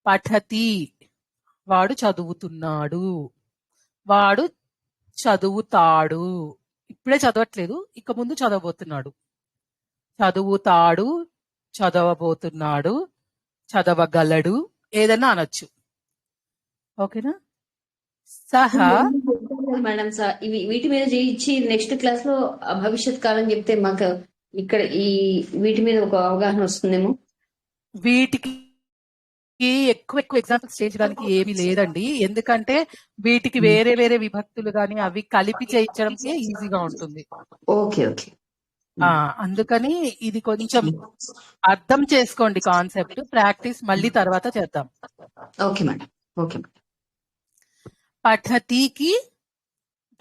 పఠతి, వాడు చదువుతున్నాడు, వాడు చదువుతాడు, ఇప్పుడే చదవట్లేదు, ఇక ముందు చదవబోతున్నాడు. చదువుతాడు, చదవబోతున్నాడు, చదవగలడు, ఏదన్నా అనొచ్చు. ఓకేనా? సహా మేడం సార్ ఇవి వీటి మీద చేయించి నెక్స్ట్ క్లాస్ లో భవిష్యత్ కాలం చెప్తే మాకు ఇక్కడ ఈ వీటి మీద ఒక అవగాహన వస్తుందేమో. వీటికి ఎక్కువ ఎగ్జాంపుల్స్ చేయించడానికి ఏమీ లేదండి, ఎందుకంటే వీటికి వేరే వేరే విభక్తులు గాని అవి కలిపి చేయించడానికి ఈజీగా ఉంటుంది. Okay okay. అందుకని ఇది కొంచెం అర్థం చేసుకోండి కాన్సెప్ట్, ప్రాక్టీస్ మళ్ళీ తర్వాత చేద్దాం. Okay madam. Okay madam. పఠతికి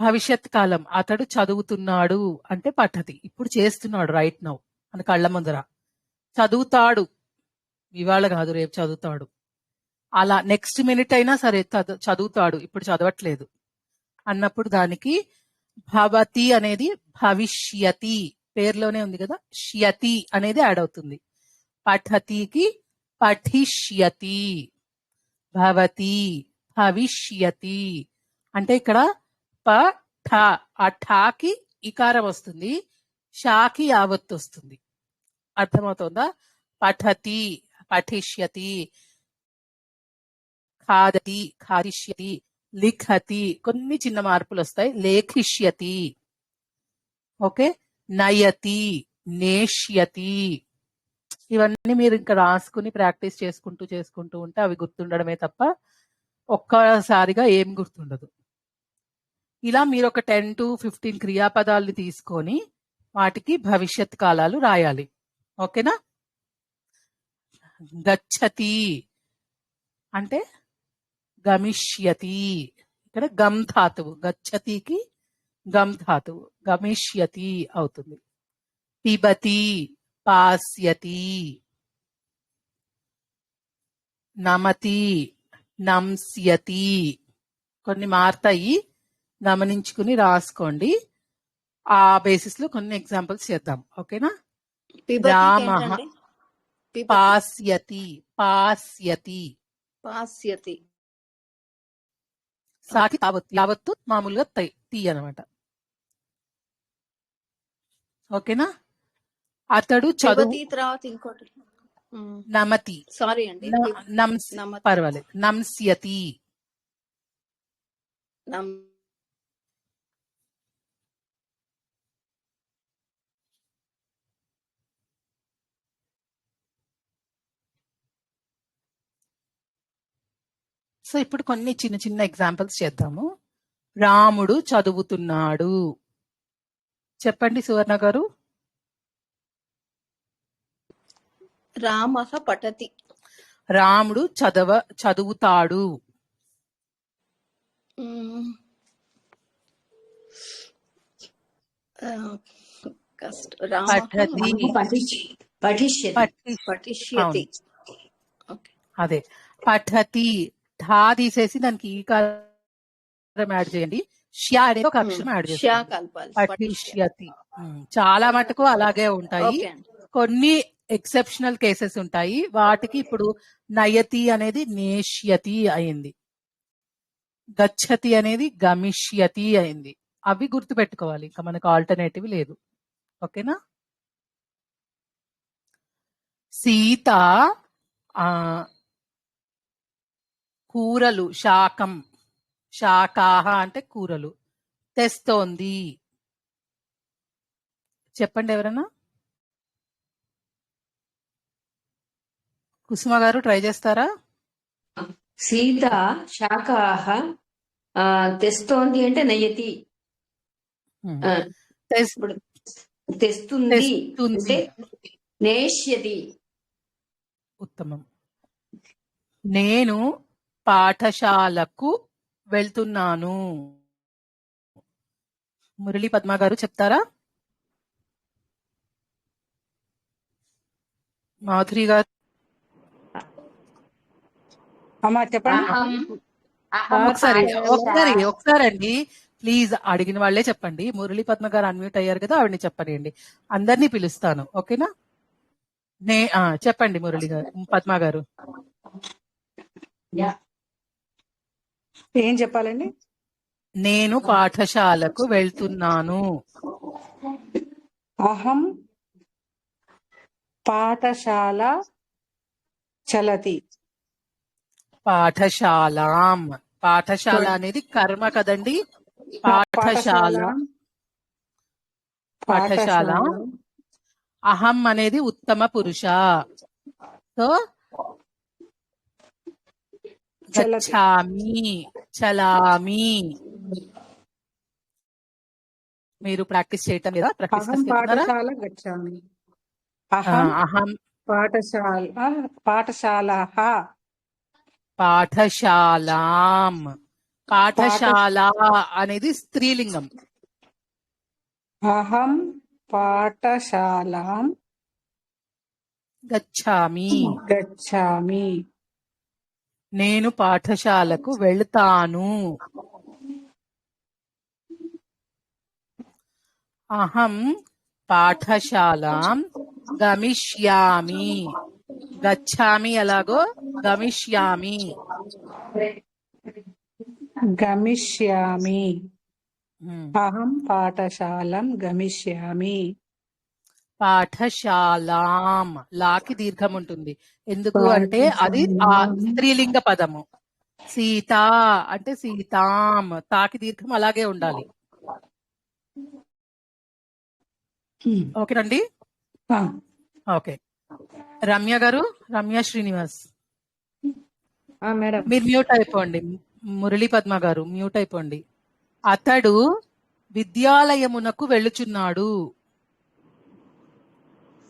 భవిష్యత్ కాలం, అతడు చదువుతున్నాడు అంటే పఠతి, ఇప్పుడు చేస్తున్నాడు రైట్ నౌ మన కళ్ళ ముందర. చదువుతాడు, ఇవాళ కాదు రేపు చదువుతాడు, అలా నెక్స్ట్ మినిట్ అయినా సరే చదువుతాడు, ఇప్పుడు చదవట్లేదు అన్నప్పుడు దానికి భవతి అనేది భవిష్యతి, పేర్లోనే ఉంది కదా, ష్యతి అనేది యాడ్ అవుతుంది. పఠతికి పఠిష్యతి, భవతి భవిష్యతి. అంటే ఇక్కడ పఠ, ఆ ఠాకి ఇకారం వస్తుంది, షాకి యావత్తు వస్తుంది. అర్థమవుతుందా? పఠతి పఠిష్యతి, ఖాదతి ఖాదిష్యతి, లిఖతి కొన్ని చిన్న మార్పులు వస్తాయి, లేఖిష్యతి. ఓకే, నయతి నేష్యతి. ఇవన్నీ మీరు ఇంకా రాసుకుని ప్రాక్టీస్ చేసుకుంటూ ఉంటే అవి గుర్తుండడమే తప్ప ఒక్కసారిగా ఏం గుర్తుండదు. ఇలా మీరు ఒక 10 to 15 క్రియాపదాలని తీసుకొని వాటికి భవిష్యత్ కాలాలు రాయాలి. ఓకేనా? గచ్చతి అంటే గమిష్యతి, ఇక్కడ గమ్ ధాతువు, గచ్చతికి గమ్ ధాతువు, గమిష్యతి అవుతుంది. పిబతి పాస్యతి, నమతి నంస్యతి. కొన్ని మారుతాయి, గమనించుకుని రాసుకోండి. ఆ బేసిస్ లో కొన్ని ఎగ్జాంపుల్స్ చేద్దాం. ఓకేనా? రామః పాస్యతి, పాస్యతి పాస్యతి, సాకి యావత్తు మామూలుగా తీ అన్నమాట. ఓకేనా? అతడు చదువు, తర్వాత ఇంకోటి నమతి, సారీ అండి, పర్వాలేదు, నంస్యతి, సో ఇప్పుడు కొన్ని చిన్న చిన్న ఎగ్జాంపుల్స్ చేద్దాము. రాముడు చదువుతున్నాడు, చెప్పండి సువర్ణ గారు. రామః పఠతి, రాముడు చదువుతాడు. పఠిష్యతి, అదే పఠతి, ఠా తీసేసి దానికి ఈకారం యాడ్ చేయండి, ష్యా అనేది ఒక అక్షరం యాడ్ చేయండి, పఠిష్యతి. చాలా మటుకు అలాగే ఉంటాయి, కొన్ని ఎక్సెప్షనల్ కేసెస్ ఉంటాయి, వాటికి ఇప్పుడు నయతి అనేది నేష్యతి అయింది, గచ్చతి అనేది గమిష్యతి అయింది. అవి గుర్తుపెట్టుకోవాలి, ఇంకా మనకు ఆల్టర్నేటివ్ లేదు. ఓకేనా? సీత కూరలు, శాకం, శాకాహ అంటే కూరలు తెస్తోంది. చెప్పండి ఎవరన్నా. కుసుమ గారు ట్రై చేస్తారా? సీత శాకాహ తెస్తోంది అంటే నయతి, తెస్తుంది అంటే నేష్యతి. ఉత్తమం. నేను పాఠశాలకు వెళ్తున్నాను, మురళీ పద్మ గారు చెప్తారా? మాధురి గారు? అమ్మా చెప్పండి. అహం అహం ఒకసారి అండి ప్లీజ్, అడిగిన వాళ్ళే చెప్పండి. మురళీ పద్మ గారు అన్మ్యూట్ అయ్యారు కదా, ఆవిడని చెప్పనియండి. అందరినీ పిలుస్తాను, ఓకేనా? చెప్పండి మురళి గారు, పద్మ గారు. ఏం చెప్పాలండి? నేను పాఠశాలకు వెళ్తున్నాను. అహం పాఠశాల చలతి. పాఠశాలాం. పాఠశాల అనేది కర్మ కదండి. పాఠశాల. అహం అనేది ఉత్తమ పురుష. సో గచ్చామి, చలామి. మీరు ప్రాక్టీస్ చేయటం లేదా? ప్రాక్టీస్ చేస్తున్నారా? గచ్చామి. అహం పాఠశాలాం. పాఠశాల అనేది స్త్రీలింగం. అహం పాఠశాలాం గచ్చామి. గచ్చామి. నేను పాఠశాలకు వెళ్తాను. అహం పాఠశాలాం గమిష్యామి. గచ్చామి ఎలాగో గమిష్యామి. గమిష్యామి. అహం పాఠశాలం గమిష్యామి. పాఠశాలాం లాకి దీర్ఘం ఉంటుంది. ఎందుకు అంటే అది ఆ స్త్రీలింగ పదము. సీత అంటే సీతాం, తాకి దీర్ఘం అలాగే ఉండాలి. ఓకేనండి? ఓకే. రమ్య గారు, రమ్య శ్రీనివాస్ మేడం. మీరు మ్యూట్ అయిపోండి. మురళీ పద్మ గారు మ్యూట్ అయిపోండి. అతడు విద్యాలయమునకు వెళ్ళుచున్నాడు.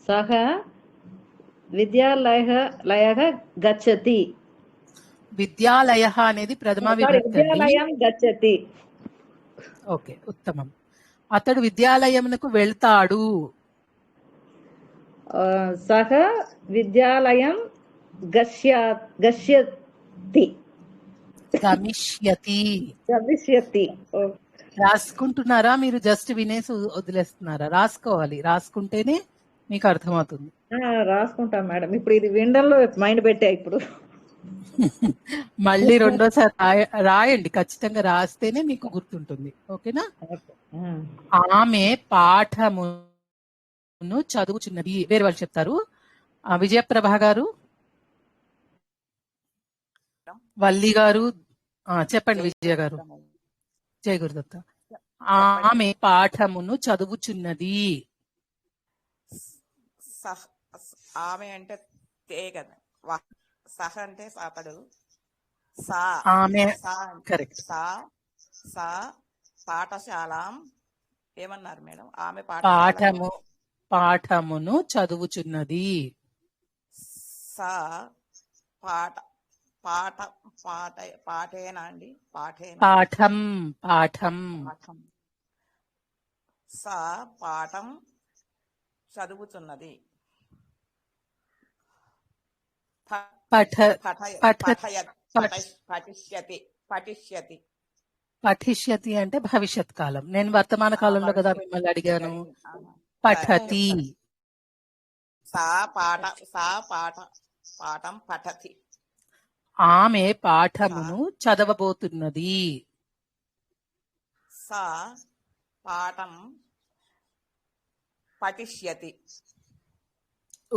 సహ విద్యాలయ గచ్చతి. విద్యాలయ అనేది ప్రథమ విభక్తి. విద్యాలయం గచ్చతి. ఓకే, ఉత్తమం. అతడు విద్యాలయమునకు వెళ్తాడు. సహ విద్యాలయం గశ్యతి. గమిష్యతి. గమిష్యతి. రాసుకుంటున్నారా? మీరు జస్ట్ వినేసి వదిలేస్తున్నారా? రాసుకోవాలి, రాసుకుంటేనే మీకు అర్థమవుతుంది. రాసుకుంటాం మేడం. ఇప్పుడు ఇది వినడంలో మైండ్ పెట్టా. ఇప్పుడు మళ్ళీ రెండోసారి రాయండి. ఖచ్చితంగా రాస్తేనే మీకు గుర్తుంటుంది. ఓకేనా? ఆమె పాఠమును చదువుచున్నది. వేరే వాళ్ళు చెప్తారు. విజయప్రభ గారు, వల్లి గారు చెప్పండి. విజయ గారు. జయ గురుదత్త. ఆమె పాఠమును చదువుచున్నది. ఆమె అంటే తే కదా, సహ అంటే అతడు. సా ఆమె కరెక్ట్. సా పాఠశాలం ఏమన్నారు మేడం? ఆమె పాఠమును చదువుచున్నది. సా పాఠేనా అండి? పాఠం. సా పాఠం చదువుతున్నది. పఠిష్యతి అంటే భవిష్యత్ కాలం. నేను వర్తమాన కాలంలో కదా మిమ్మల్ని అడిగాను. పఠతి. పాఠం పఠతి. ఆమె పాఠమును చదవబోతున్నది. సా పాఠం పఠిష్యతి.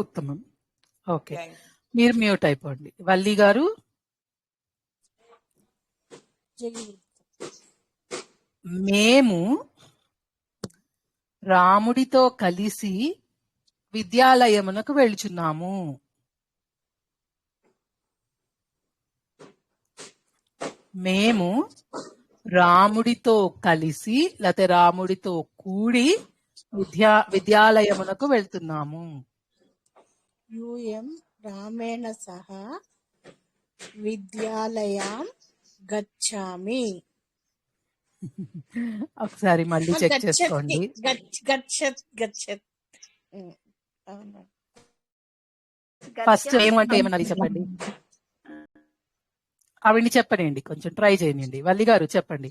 ఉత్తమం. ఓకే, మీరు మ్యూట్ అయిపోండి. వల్లి గారు. మేము రాముడితో కలిసి విద్యాలయమునకు వెళ్చున్నాము. మేము రాముడితో కలిసి లేకపోతే రాముడితో కూడి విద్యాలయమునకు వెళ్తున్నాము. యూఎం రామేణ సహ విద్యాలయం గచ్చామి. ఒకసారి మళ్ళీ చెక్ గచ్చతి చేసుకోండి. గచ్చత్ గచ్చత్ అవును. ఫస్ట్ గచ్చ ఏమంటే ఏమన్నది చెప్పండి. ఆవిడ్ని చెప్పనండి, కొంచెం ట్రై చేయనండి. వల్లి గారు చెప్పండి.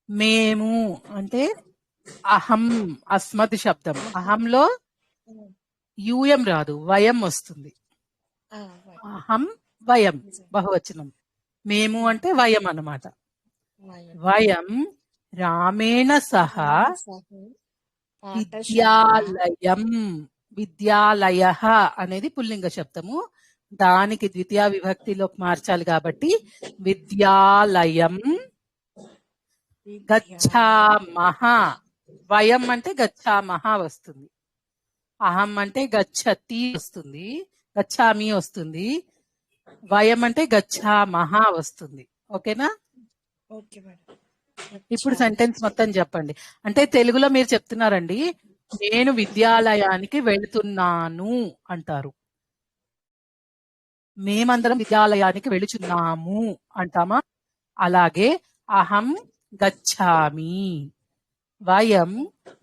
మేము అంటే అహం, అస్మద్ శబ్దం. అహంలో యూయం రాదు, వయం వస్తుంది. అహం వయం బహువచనం. మేము అంటే వయం అన్నమాట. వయం రామేణ సహ విద్యాలయం. విద్యాలయ అనేది పుల్లింగ శబ్దము, దానికి ద్వితీయ విభక్తిలోకి మార్చాలి కాబట్టి విద్యాలయం గచ్చామహ. వయం అంటే గచ్చామహ వస్తుంది. అహం అంటే గచ్చతి వస్తుంది, గచ్చామి వస్తుంది. వయం అంటే గచ్చామహ వస్తుంది. ఓకేనా? Okay madam. ఇప్పుడు సెంటెన్స్ మొత్తం చెప్పండి. అంటే తెలుగులో మీరు చెప్తున్నారండి, నేను విద్యాలయానికి వెళుతున్నాను అంటారు. మేమందరం విద్యాలయానికి వెళుచున్నాము అంటామా? అలాగే అహం గచ్చామి, వయం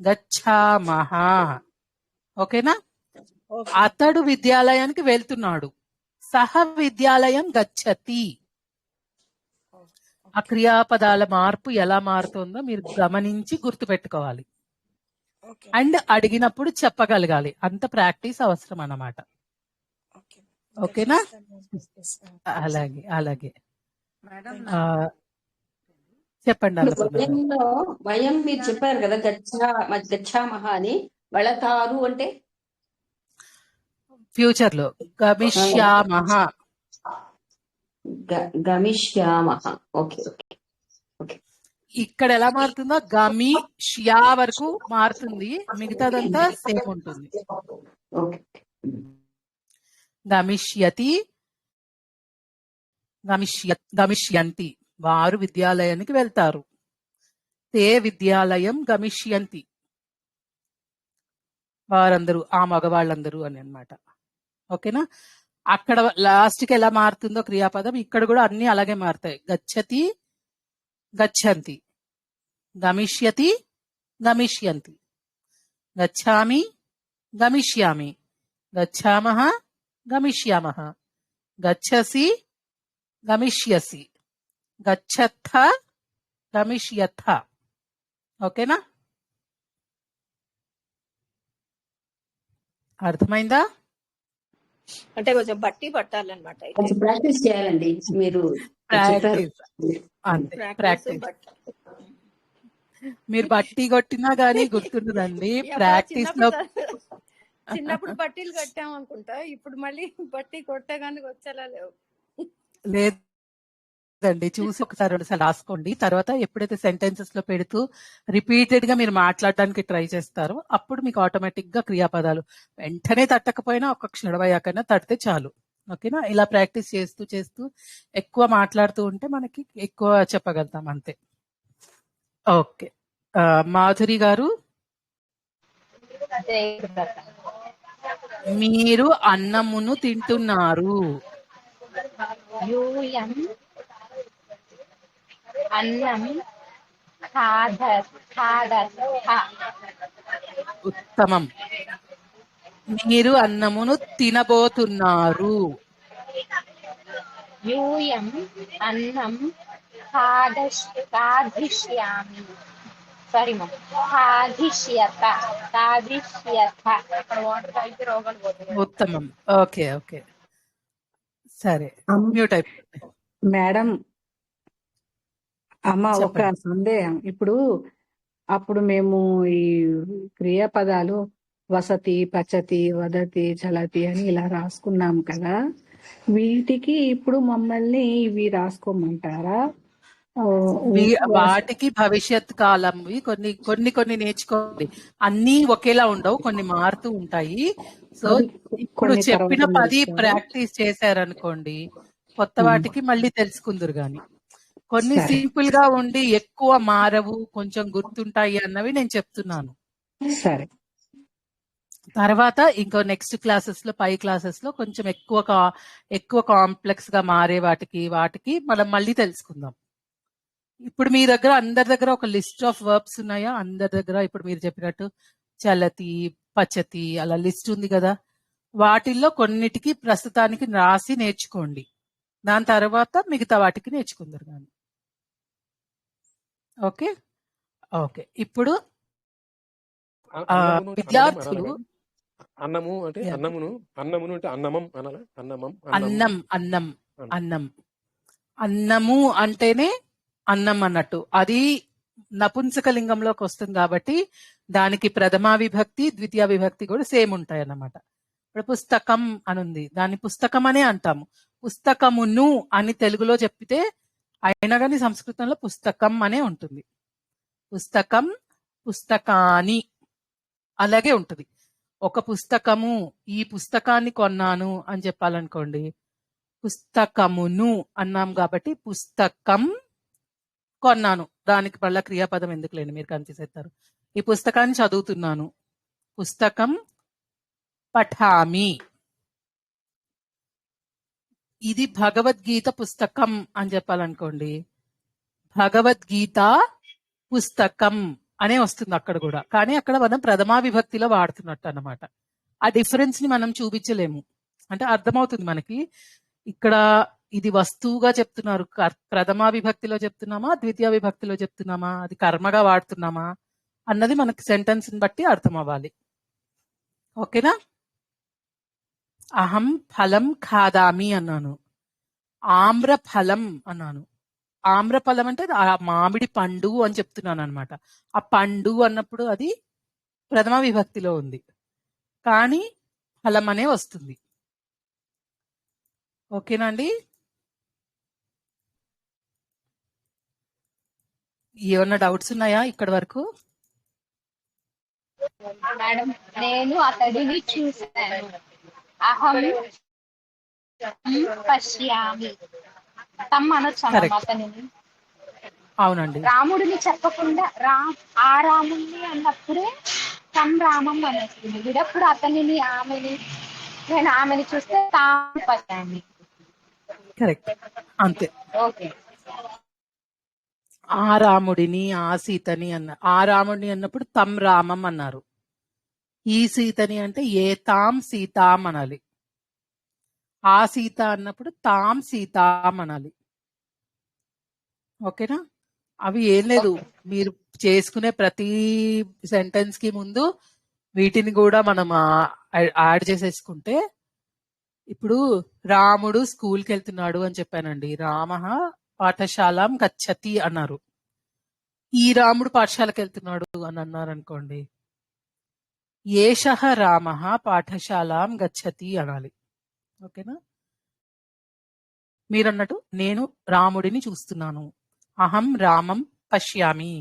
గచ్చామహ. ఓకేనా? అతడు విద్యాలయానికి వెళ్తున్నాడు, సహ విద్యాలయం గచ్చతి. ఆ క్రియాపదాల మార్పు ఎలా మారుతుందో మీరు గమనించి గుర్తుపెట్టుకోవాలి. అండ్ అడిగినప్పుడు చెప్పగలగాలి. అంత ప్రాక్టీస్ అవసరం అన్నమాట. ఓకేనా? అలాగే అలాగే. ఆ, చెప్పండి అన్నపూర్ణ గారు. వయంలో వయం మీరు చెప్పారు కదా, గచ్చామహ అని. వెళతారు అంటే ఫ్యూచర్ లో గమిష్యామహ. గమిష్యామహ. Okay okay okay. ఇక్కడ ఎలా మారుతుందో గమి షియా వరకు మారుతుంది, మిగతాదంతా సేమ్ ఉంటుంది. ఓకే. గమిష్యతి, గమిష్యంతి. వారు విద్యాలయానికి వెళ్తారు. తే విద్యాలయం గమిష్యంతి. వారందరూ, ఆ మగవాళ్ళందరూ అని అన్నమాట. ఓకేనా? అక్కడ లాస్ట్ కి ఎలా మారుతుందో క్రియాపదం ఇక్కడ కూడా అన్ని అలాగే మారుతాయి. గచ్చతి గచ్చంతి, గమిష్యతి గమిష్యంతి, గచ్చామి గమిష్యామి, గచ్చామః గమిష్యామః, గచ్చసి గమిష్యసి, గచ్చత్థ గమిష్యథ. ఓకేనా? అర్థమైందా? అంటే కొంచెం బట్టి పట్టాలన్నమాట. అయితే కొంచెం ప్రాక్టీస్ చేయాలండి. మీరు చెప్పారు. ప్రాక్టీస్ అంతే, ప్రాక్టీస్ ప్రాక్టీస్. బట్టి. మీరు బట్టి కొట్టినా గానీ గుర్తుండదండి. అబ్బా, ప్రాక్టీస్ లో చిన్నప్పుడు బట్టీలు కట్టాం అనుకుంటా. ఇప్పుడు మళ్ళీ బట్టి కొట్టే కానీ వచ్చేలా లేవు. లేదండి, చూసి ఒకసారి రెండుసార్లు రాసుకోండి. తర్వాత ఎప్పుడైతే సెంటెన్సెస్ లో పెడుతూ రిపీటెడ్ గా మీరు మాట్లాడడానికి ట్రై చేస్తారో అప్పుడు మీకు ఆటోమేటిక్ గా క్రియాపదాలు వెంటనే తట్టకపోయినా ఒక్క క్షణవయాకైనా తడితే చాలు. ఓకేనా? ఇలా ప్రాక్టీస్ చేస్తూ చేస్తూ ఎక్కువ మాట్లాడుతూ ఉంటే మనకి ఎక్కువ చెప్పగలుగుతాం అంతే. ఓకే. మాధురి గారు, మీరు అన్నమును తింటున్నారు. యూయం అన్నం ఖాదథ. ఉత్తమం. మీరు అన్నమును తినబోతున్నారు. యూయం అన్నం ఖాదిష్యామి. సారీ మా ఖాదిష్యత. ఉత్తమం. ఓకే ఓకే, సరే. మ్యూట్ అయిపోయింది. మేడం అమ్మ ఒక చెప్పండి. సందేహం. ఇప్పుడు అప్పుడు మేము ఈ క్రియాపదాలు వసతి, పచతి, వదతి, చలతి అని ఇలా రాసుకున్నాం కదా, వీటికి ఇప్పుడు మమ్మల్ని ఇవి రాసుకోమంటారా? వాటికి భవిష్యత్ కాలంవి కొన్ని కొన్ని కొన్ని నేర్చుకోండి. అన్ని ఒకేలా ఉండవు, కొన్ని మారుతూ ఉంటాయి. సో ఇప్పుడు కొన్ని చెప్పిన తర్వాత 10 నేర్చుకోవాలి. ప్రాక్టీస్ చేశారనుకోండి, కొత్త వాటికి మళ్ళీ తెలుసుకుందరు గాని. కొన్ని సరే. సింపుల్ గా ఉండి ఎక్కువ మారవు, కొంచెం గుర్తుంటాయి అన్నవి నేను చెప్తున్నాను. సరే. తర్వాత ఇంకో నెక్స్ట్ క్లాసెస్ లో, పై క్లాసెస్ లో కొంచెం ఎక్కువ కాంప్లెక్స్ గా మారే వాటికి మనం మళ్ళీ తెలుసుకుందాం. ఇప్పుడు మీ దగ్గర అందరి దగ్గర ఒక లిస్ట్ ఆఫ్ వర్బ్స్ ఉన్నాయా? అందరి దగ్గర ఇప్పుడు మీరు చెప్పినట్టు చలతి, పచతి అలా లిస్ట్ ఉంది కదా. వాటిల్లో కొన్నిటికి ప్రస్తుతానికి రాసి నేర్చుకోండి. దాని తర్వాత మిగతా వాటికి నేర్చుకుందరు కానీ. Okay okay. ఇప్పుడు అన్నమును అంటే అన్నమం అనాలా విద్యార్థులు మేడం? అన్నము అంటే అన్నమును, అన్నమును అంటే అన్నమం అనాలా? అన్నమం, అన్నము, అన్నం అన్నం అన్నం. అన్నం అన్నము అంటేనే అన్నం అన్నట్టు. అది నపుంసక లింగంలోకి వస్తుంది కాబట్టి దానికి ప్రథమా విభక్తి, ద్వితీయ విభక్తి కూడా సేమ్ ఉంటాయి అన్నమాట. ఇప్పుడు పుస్తకం అని ఉంది, దాన్ని పుస్తకం అనే అంటాము. పుస్తకమును అని తెలుగులో చెప్పితే అయినా కానీ సంస్కృతంలో పుస్తకం అనే ఉంటుంది. పుస్తకం, పుస్తకాని అలాగే ఉంటుంది. ఒక పుస్తకము, ఈ పుస్తకాన్ని కొన్నాను అని చెప్పాలనుకోండి, పుస్తకమును అన్నాం కాబట్టి పుస్తకం కొన్నాను, దానికి మళ్ళా క్రియాపదం ఎందుకు లేని మీరు కన్ఫ్యూజ్ అవుతారు. ఈ పుస్తకాన్ని చదువుతున్నాను, పుస్తకం పఠామి. ఇది భగవద్గీత పుస్తకం అని చెప్పాలనుకోండి, భగవద్గీత పుస్తకం అనే వస్తుంది అక్కడ కూడా. కానీ అక్కడ మనం ప్రథమా విభక్తిలో వాడుతున్నట్టు అన్నమాట. ఆ డిఫరెన్స్ ని మనం చూపించలేము. అంటే అర్థమవుతుంది మనకి ఇక్కడ ఇది వస్తువుగా చెప్తున్నారు, ప్రథమా విభక్తిలో చెప్తున్నామా, ద్వితీయ విభక్తిలో చెప్తున్నామా, అది కర్మగా వాడుతున్నామా అన్నది మనకి సెంటెన్స్ ని బట్టి అర్థం అవ్వాలి. ఓకేనా? అహం ఫలం ఖాదామి అన్నాను, ఆమ్ర ఫలం అన్నాను. ఆమ్ర ఫలం అంటే ఆ మామిడి పండు అని చెప్తున్నాను అనమాట. ఆ పండు అన్నప్పుడు అది ప్రథమ విభక్తిలో ఉంది, కానీ ఫలం అనే వస్తుంది. ఓకేనండి? ఏమన్నా డౌట్స్ ఉన్నాయా ఇక్కడి వరకు? మేడం నేను అతడిని చూశాను. అహం పశ్యామి. తమ్ అనొచ్చాను కరెక్ట్, అతనిని. అవునండి. రాముడిని చెప్పకుండా ఆ రాముడిని అన్నప్పుడే తమ్ రామం అనేస్తుంది. విడప్పుడు అతనిని ఆమెని, నేను ఆమెని చూస్తే తాము పశ్యామి. కరెక్ట్, అంతే. ఓకే. ఆ రాముడిని, ఆ సీతని అన్న, ఆ రాముడిని అన్నప్పుడు తమ్ రామం అన్నారు. ఈ సీతని అంటే ఏ తాం సీతాం అనాలి. ఆ సీత అన్నప్పుడు తాం సీతాం అనాలి. ఓకేనా? అవి ఏం లేదు, మీరు చేసుకునే ప్రతి సెంటెన్స్ కి ముందు వీటిని కూడా మనం యాడ్ చేసేసుకుంటే, ఇప్పుడు రాముడు స్కూల్కి వెళ్తున్నాడు అని చెప్పానండి, రామః పాఠశాలం గచ్చతి అన్నారు. ఈ రాముడు పాఠశాలకు వెళ్తున్నాడు అని అన్నారు అనుకోండి, ఏషః రామః పాఠశాలాం గచ్చతి అనాలి. ఓకేనా? మీరన్నట్టు నేను రాముడిని చూస్తున్నాను, అహం రామం పశ్యామి.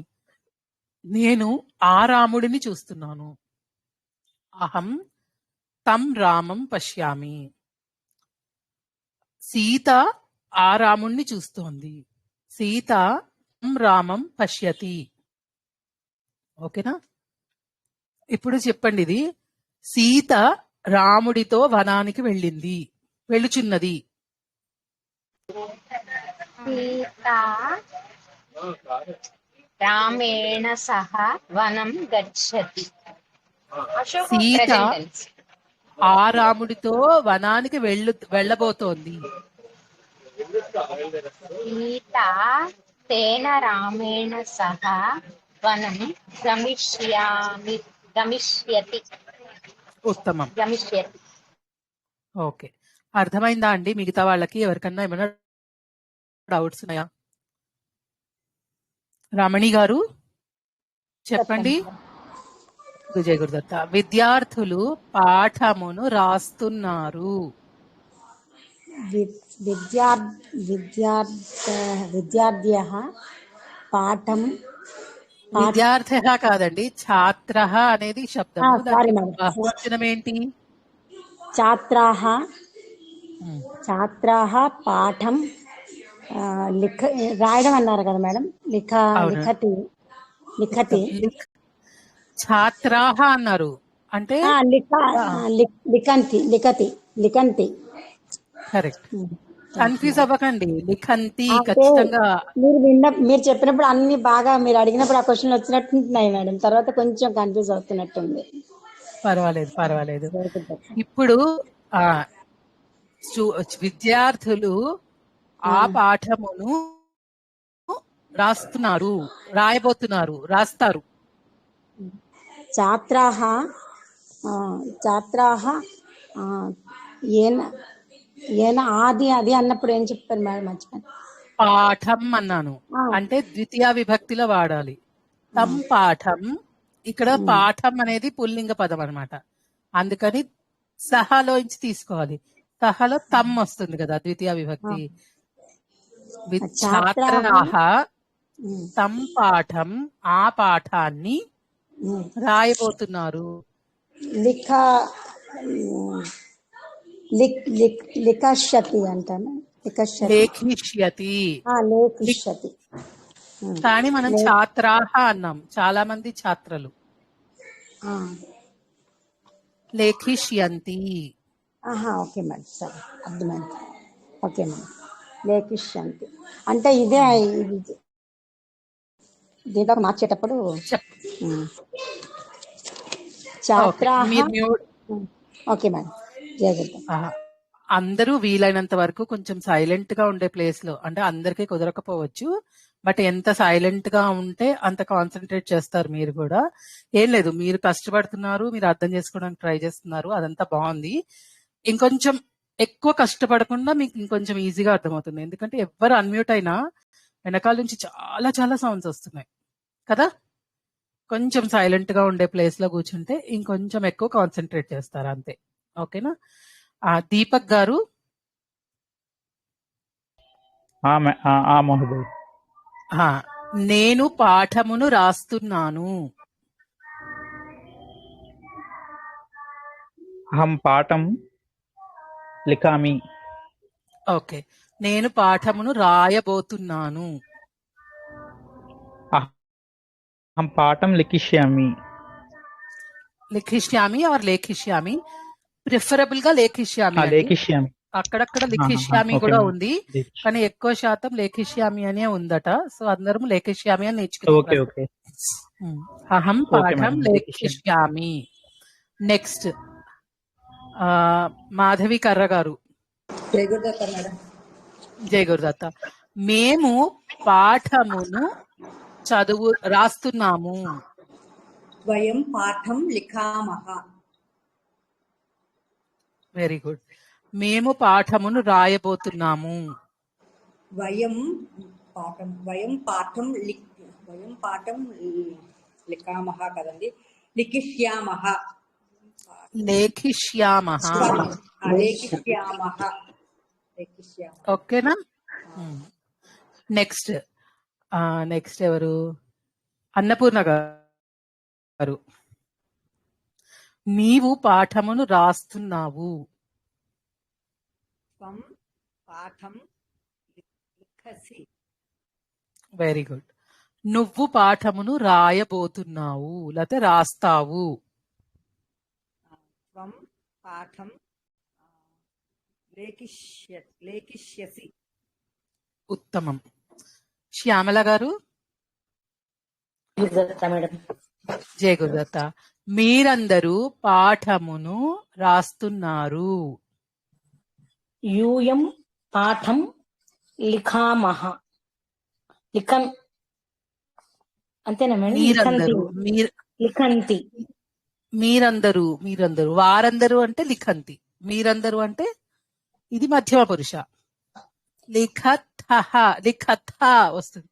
నేను ఆ రాముడిని చూస్తున్నాను, అహం తం రామం పశ్యామి. సీత ఆ రాముణ్ణి చూస్తోంది, సీత తం రామం పశ్యతి. ఓకేనా? ఇప్పుడు చెప్పండి, ఇది సీత రాముడితో వనానికి వెళ్ళింది, వెళ్ళుచున్నది. సీత రామేణ సహ వనం గచ్చతి. సీత ఆ రాముడితో వనానికి వెళ్ళబోతోంది. సీత తేన రామేణ సహ వనం గమిష్యతి. ఉత్తమం. గమిష్యతి. ఓకే, అర్థమైందా అండి? మిగతా వాళ్ళకి ఎవరికన్నా ఏమైనా డౌట్స్ ఉన్నాయా? రమణి గారు చెప్పండి. విజయ్ గురుదత్త. విద్యార్థులు పాఠమును రాస్తున్నారు. విద్యార్థ్యః పాఠం విద్యార్థి కాదండి, ఛాత్ర అనేది శబ్దము. సారీ దానికి మేడం, బహువచనం ఏంటి? ఛాత్రాః పాఠం రాయడం అన్నారు కదా మేడం. లిఖతి ఛాత్రాహ అన్నారు అంటే లిఖంతి. కరెక్ట్. కన్ఫ్యూజ్ అవ్వకండి. లిఖంతి అంటే ఖచ్చితంగా. మీరు చెప్పినప్పుడు అన్ని బాగా మీరు అడిగినప్పుడు ఆ క్వశ్చన్ వచ్చినట్టున్నాయి మేడం. తర్వాత కొంచెం కన్ఫ్యూజ్ అవుతున్నట్టుంది. పర్వాలేదు, పర్వాలేదు. Very good, doctor. ఇప్పుడు ఆ విద్యార్థులు ఆ పాఠమును రాయబోతున్నారు, రాస్తారు. ఛాత్రాः ఛాత్రాः ఏన ఆది అది అన్నప్పుడు ఏం చెప్తారు మేడం? మర్చిపోయాను. పాఠం అన్నాను అంటే ద్వితీయ విభక్తిలో వాడాలి. తం పాఠం. ఇక్కడ పాఠం అనేది పుల్లింగ పదం అన్నమాట. అందుకని సహలోంచి తీసుకోవాలి. సహలో తమ్ వస్తుంది కదా ద్వితీయ విభక్తి. ఛాత్రాః తం పాఠం, ఆ పాఠాన్ని రాయబోతున్నారు. లిఖష్యతి అంటాను. లేఖిష్యతి. కానీ మనం ఛాత్రాః అన్నాం, చాలా మంది ఛాత్రలు. లేఖిష్యంతి. ఓకే మేడం, సరే అర్థమైంది. ఓకే మేడం, లేఖిష్యంతి అంటే ఇదే దీంట్లో మార్చేటప్పుడు ఛాత్రాః. ఓకే మేడం, అందరూ వీలైనంత వరకు కొంచెం సైలెంట్ గా ఉండే ప్లేస్ లో, అంటే అందరికీ కుదరకపోవచ్చు, బట్ ఎంత సైలెంట్ గా ఉంటే అంత కాన్సన్ట్రేట్ చేస్తారు మీరు కూడా. ఏం లేదు, మీరు కష్టపడుతున్నారు, మీరు అర్థం చేసుకోవడానికి ట్రై చేస్తున్నారు, అదంతా బాగుంది. ఇంకొంచెం ఎక్కువ కష్టపడకుండా మీకు ఇంకొంచెం ఈజీగా అర్థమవుతుంది. ఎందుకంటే ఎవరు అన్మ్యూట్ అయినా వెనకాల నుంచి చాలా చాలా సౌండ్స్ వస్తున్నాయి కదా. కొంచెం సైలెంట్ గా ఉండే ప్లేస్ లో కూర్చుంటే ఇంకొంచెం ఎక్కువ కాన్సన్ట్రేట్ చేస్తారు, అంతే. ఓకేనా? దీపక్ గారు. మహోదయ్. నేను పాఠమును రాస్తున్నాను. అహం పాఠం లిఖామి. ఓకే, నేను పాఠమును రాయబోతున్నాను. అహం పాఠం లిఖిష్యామి. లిఖిష్యామి ఆర్ లేఖిష్యామి? ప్రిఫరబుల్ గా లేఖిష్యామి. లేఖిష్యామి. అక్కడక్కడ లిఖిష్యామి కూడా ఉంది, కానీ ఎక్కువ శాతం లేఖిష్యామి అనే ఉందట. సో అందరం లేఖిష్యామి అని నేర్చుకుంటాం. అహం పాఠం లేఖిష్యామి. నెక్స్ట్ మాధవి కర్ర గారు. జయ గురుదత్త. మేము పాఠమును రాస్తున్నాము. వయం పాఠం లిఖామః. Very good. మేము పాఠమును రాయబోతున్నాము. వయం పాఠం లిఖామః కదండి. లిఖిష్యామః. ఓకేనా? నెక్స్ట్ ఎవరు? అన్నపూర్ణ గారు. నీవు పాఠమును రాస్తున్నావు. పాఠం లిఖసి. Very good. నువ్వు పాఠమును రాయబోతున్నావు లేకపోతే రాస్తావు. పాఠం లేఖిష్యసి. ఉత్తమం. శ్యామల గారు. జయ గురుదత్త. మీరందరూ పాఠమును రాస్తున్నారు. యూయం పాఠం లిఖామః. అంతేనా మేడం? లిఖంతి. మీరందరూ వారందరూ అంటే లిఖంతి. మీరందరూ అంటే ఇది మధ్యమ పురుష. లిఖథ వస్తుంది.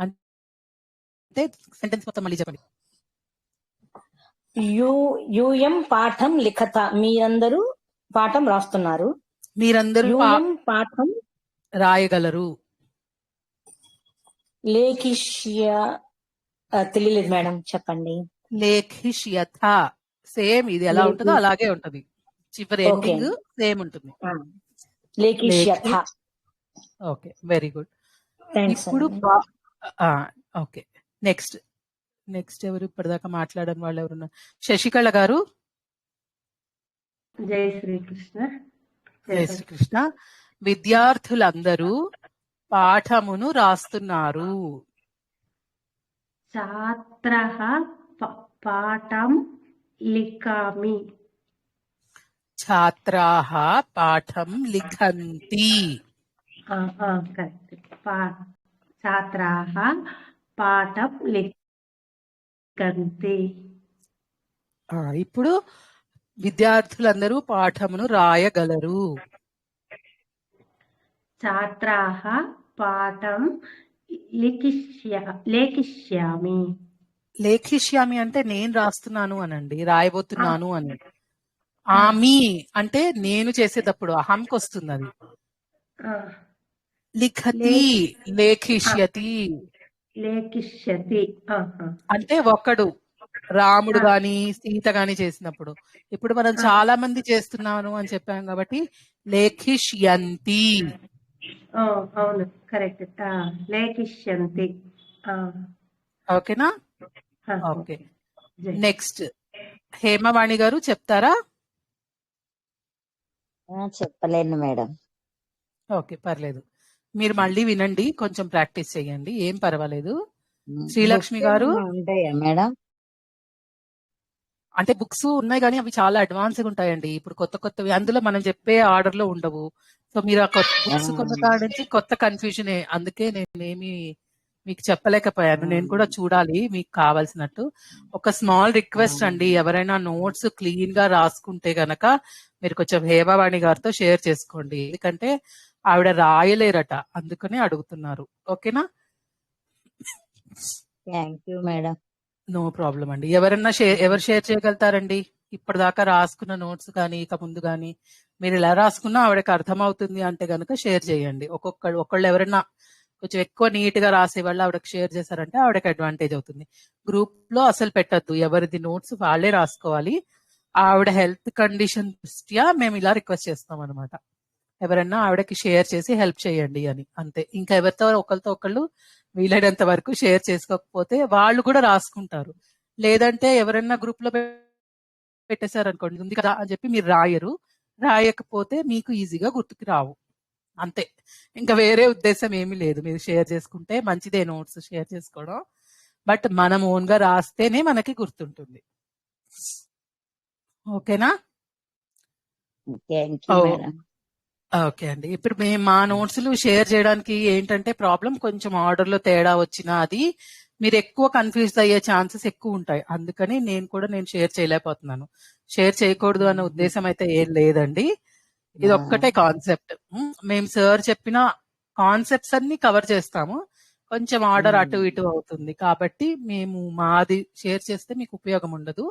అంటే సెంటెన్స్ మొత్తం మళ్ళీ చెప్పండి. యూయం పాఠం లిఖత. మీరందరూ పాఠం రాస్తున్నారు. మీరందరూ పాఠం రాయగలరు. తెలియలేదు మేడం, చెప్పండి. లేఖిష్యథ. సేమ్ ఇది ఎలా ఉంటుందో అలాగే ఉంటది. చివరి ఎండింగ్ సేమ్ ఉంటుంది. Okay, very good. ఇప్పుడు ఓకే, నెక్స్ట్ ఎవరు? ఇప్పటిదాకా మాట్లాడని వాళ్ళు ఎవరున్నారు? శశికళ గారు. జై శ్రీకృష్ణ. జై శ్రీకృష్ణ. విద్యార్థులందరూ పాఠమును రాస్తున్నారు. ఛాత్రః పాఠం లిఖామి. ఛాత్రాः పాఠం లిఖంతి. కరెక్ట్. ఛాత్రాः పాఠం లిఖంతి. ఇప్పుడు విద్యార్థులందరూ పాఠమును రాయగలరు. ఛాత్రాः పాఠం లేఖిష్యామి. లేఖిష్యామి అంటే నేను రాస్తున్నాను అనండి, రాయబోతున్నాను అని. ఆమి అంటే నేను చేసేటప్పుడు అహంకి వస్తుంది అది. లిఖతి లేఖిష్యతి. లేఖిష్యతి అంటే ఒకడు రాముడు గాని సీత గాని చేసినప్పుడు. ఇప్పుడు మనం చాలా మంది చేస్తున్నాను అని చెప్పాం కాబట్టి లేఖిష్యంతి. అవును, కరెక్ట్. లేఖిష్యంతి. ఓకేనా? ఓకే. నెక్స్ట్ హేమవాణి గారు చెప్తారా? చెప్పలేను మేడం. ఓకే, పర్లేదు. మీరు మళ్ళీ వినండి, కొంచెం ప్రాక్టీస్ చేయండి, ఏం పర్వాలేదు. శ్రీలక్ష్మి గారు ఉంటాయా మేడం? అంటే బుక్స్ ఉన్నాయి కానీ అవి చాలా అడ్వాన్స్గా ఉంటాయండి. ఇప్పుడు కొత్త కొత్తవి అందులో మనం చెప్పే ఆర్డర్ లో ఉండవు. సో మీరు ఆ కొత్త బుక్స్ కొత్త కాడ నుంచి కొత్త కన్ఫ్యూజనే. అందుకే నేనేమి మీకు చెప్పలేకపోయాను. నేను కూడా చూడాలి మీకు కావాల్సినట్టు. ఒక స్మాల్ రిక్వెస్ట్ అండి, ఎవరైనా నోట్స్ క్లీన్ గా రాసుకుంటే గనక మీరు కొంచెం హేమవాణి గారితో షేర్ చేసుకోండి. ఎందుకంటే ఆవిడ రాయలేరట, అందుకనే అడుగుతున్నారు. ఓకేనా? Thank you madam. No problem అండి. ఎవరు షేర్ చేయగలుగుతారండి? ఇప్పటిదాకా రాసుకున్న నోట్స్ కానీ ఇక ముందు కానీ మీరు ఎలా రాసుకున్నా ఆవిడకి అర్థమవుతుంది అంటే గనక షేర్ చేయండి. ఒకళ్ళు ఎవరైనా కొంచెం ఎక్కువ నీట్ గా రాసేవాళ్ళు ఆవిడకి షేర్ చేశారంటే ఆవిడకి అడ్వాంటేజ్ అవుతుంది. గ్రూప్ లో అసలు పెట్టద్దు, ఎవరిది నోట్స్ వాళ్ళే రాసుకోవాలి. ఆవిడ హెల్త్ కండిషన్ దృష్ట్యా మేము ఇలా రిక్వెస్ట్ చేస్తాం అనమాట. ఎవరైనా ఆవిడకి షేర్ చేసి హెల్ప్ చేయండి అని, అంతే. ఇంకా ఎవరితో ఒకరితో ఒకళ్ళు వీలైనంత వరకు షేర్ చేసుకోకపోతే వాళ్ళు కూడా రాసుకుంటారు. లేదంటే ఎవరైనా గ్రూప్ లో పెట్టేశారు అనుకోండి, ఉంది కదా అని చెప్పి మీరు రాయకపోతే మీకు ఈజీగా గుర్తుకు రావు, అంతే. ఇంకా వేరే ఉద్దేశం ఏమీ లేదు. మీరు షేర్ చేసుకుంటే మంచిదే, నోట్స్ షేర్ చేసుకోవడం. బట్ మనం ఓన్ గా రాస్తేనే మనకి గుర్తుంటుంది. ఓకేనా? ఓకే అండి. ఇప్పుడు మేము మా నోట్స్లు షేర్ చేయడానికి ఏంటంటే ప్రాబ్లం, కొంచెం ఆర్డర్ లో తేడా వచ్చినా అది మీరు ఎక్కువ కన్ఫ్యూజ్ అయ్యే ఛాన్సెస్ ఎక్కువ ఉంటాయి. అందుకని నేను షేర్ చేయలేకపోతున్నాను. షేర్ చేయకూడదు అన్న ఉద్దేశం అయితే ఏం లేదండి. ఇది ఒక్కటే కాన్సెప్ట్. మేము సార్ చెప్పిన కాన్సెప్ట్స్ అన్ని కవర్ చేస్తాము, కొంచెం ఆర్డర్ అటు ఇటు అవుతుంది కాబట్టి మేము మాది షేర్ చేస్తే మీకు ఉపయోగం ఉండదు.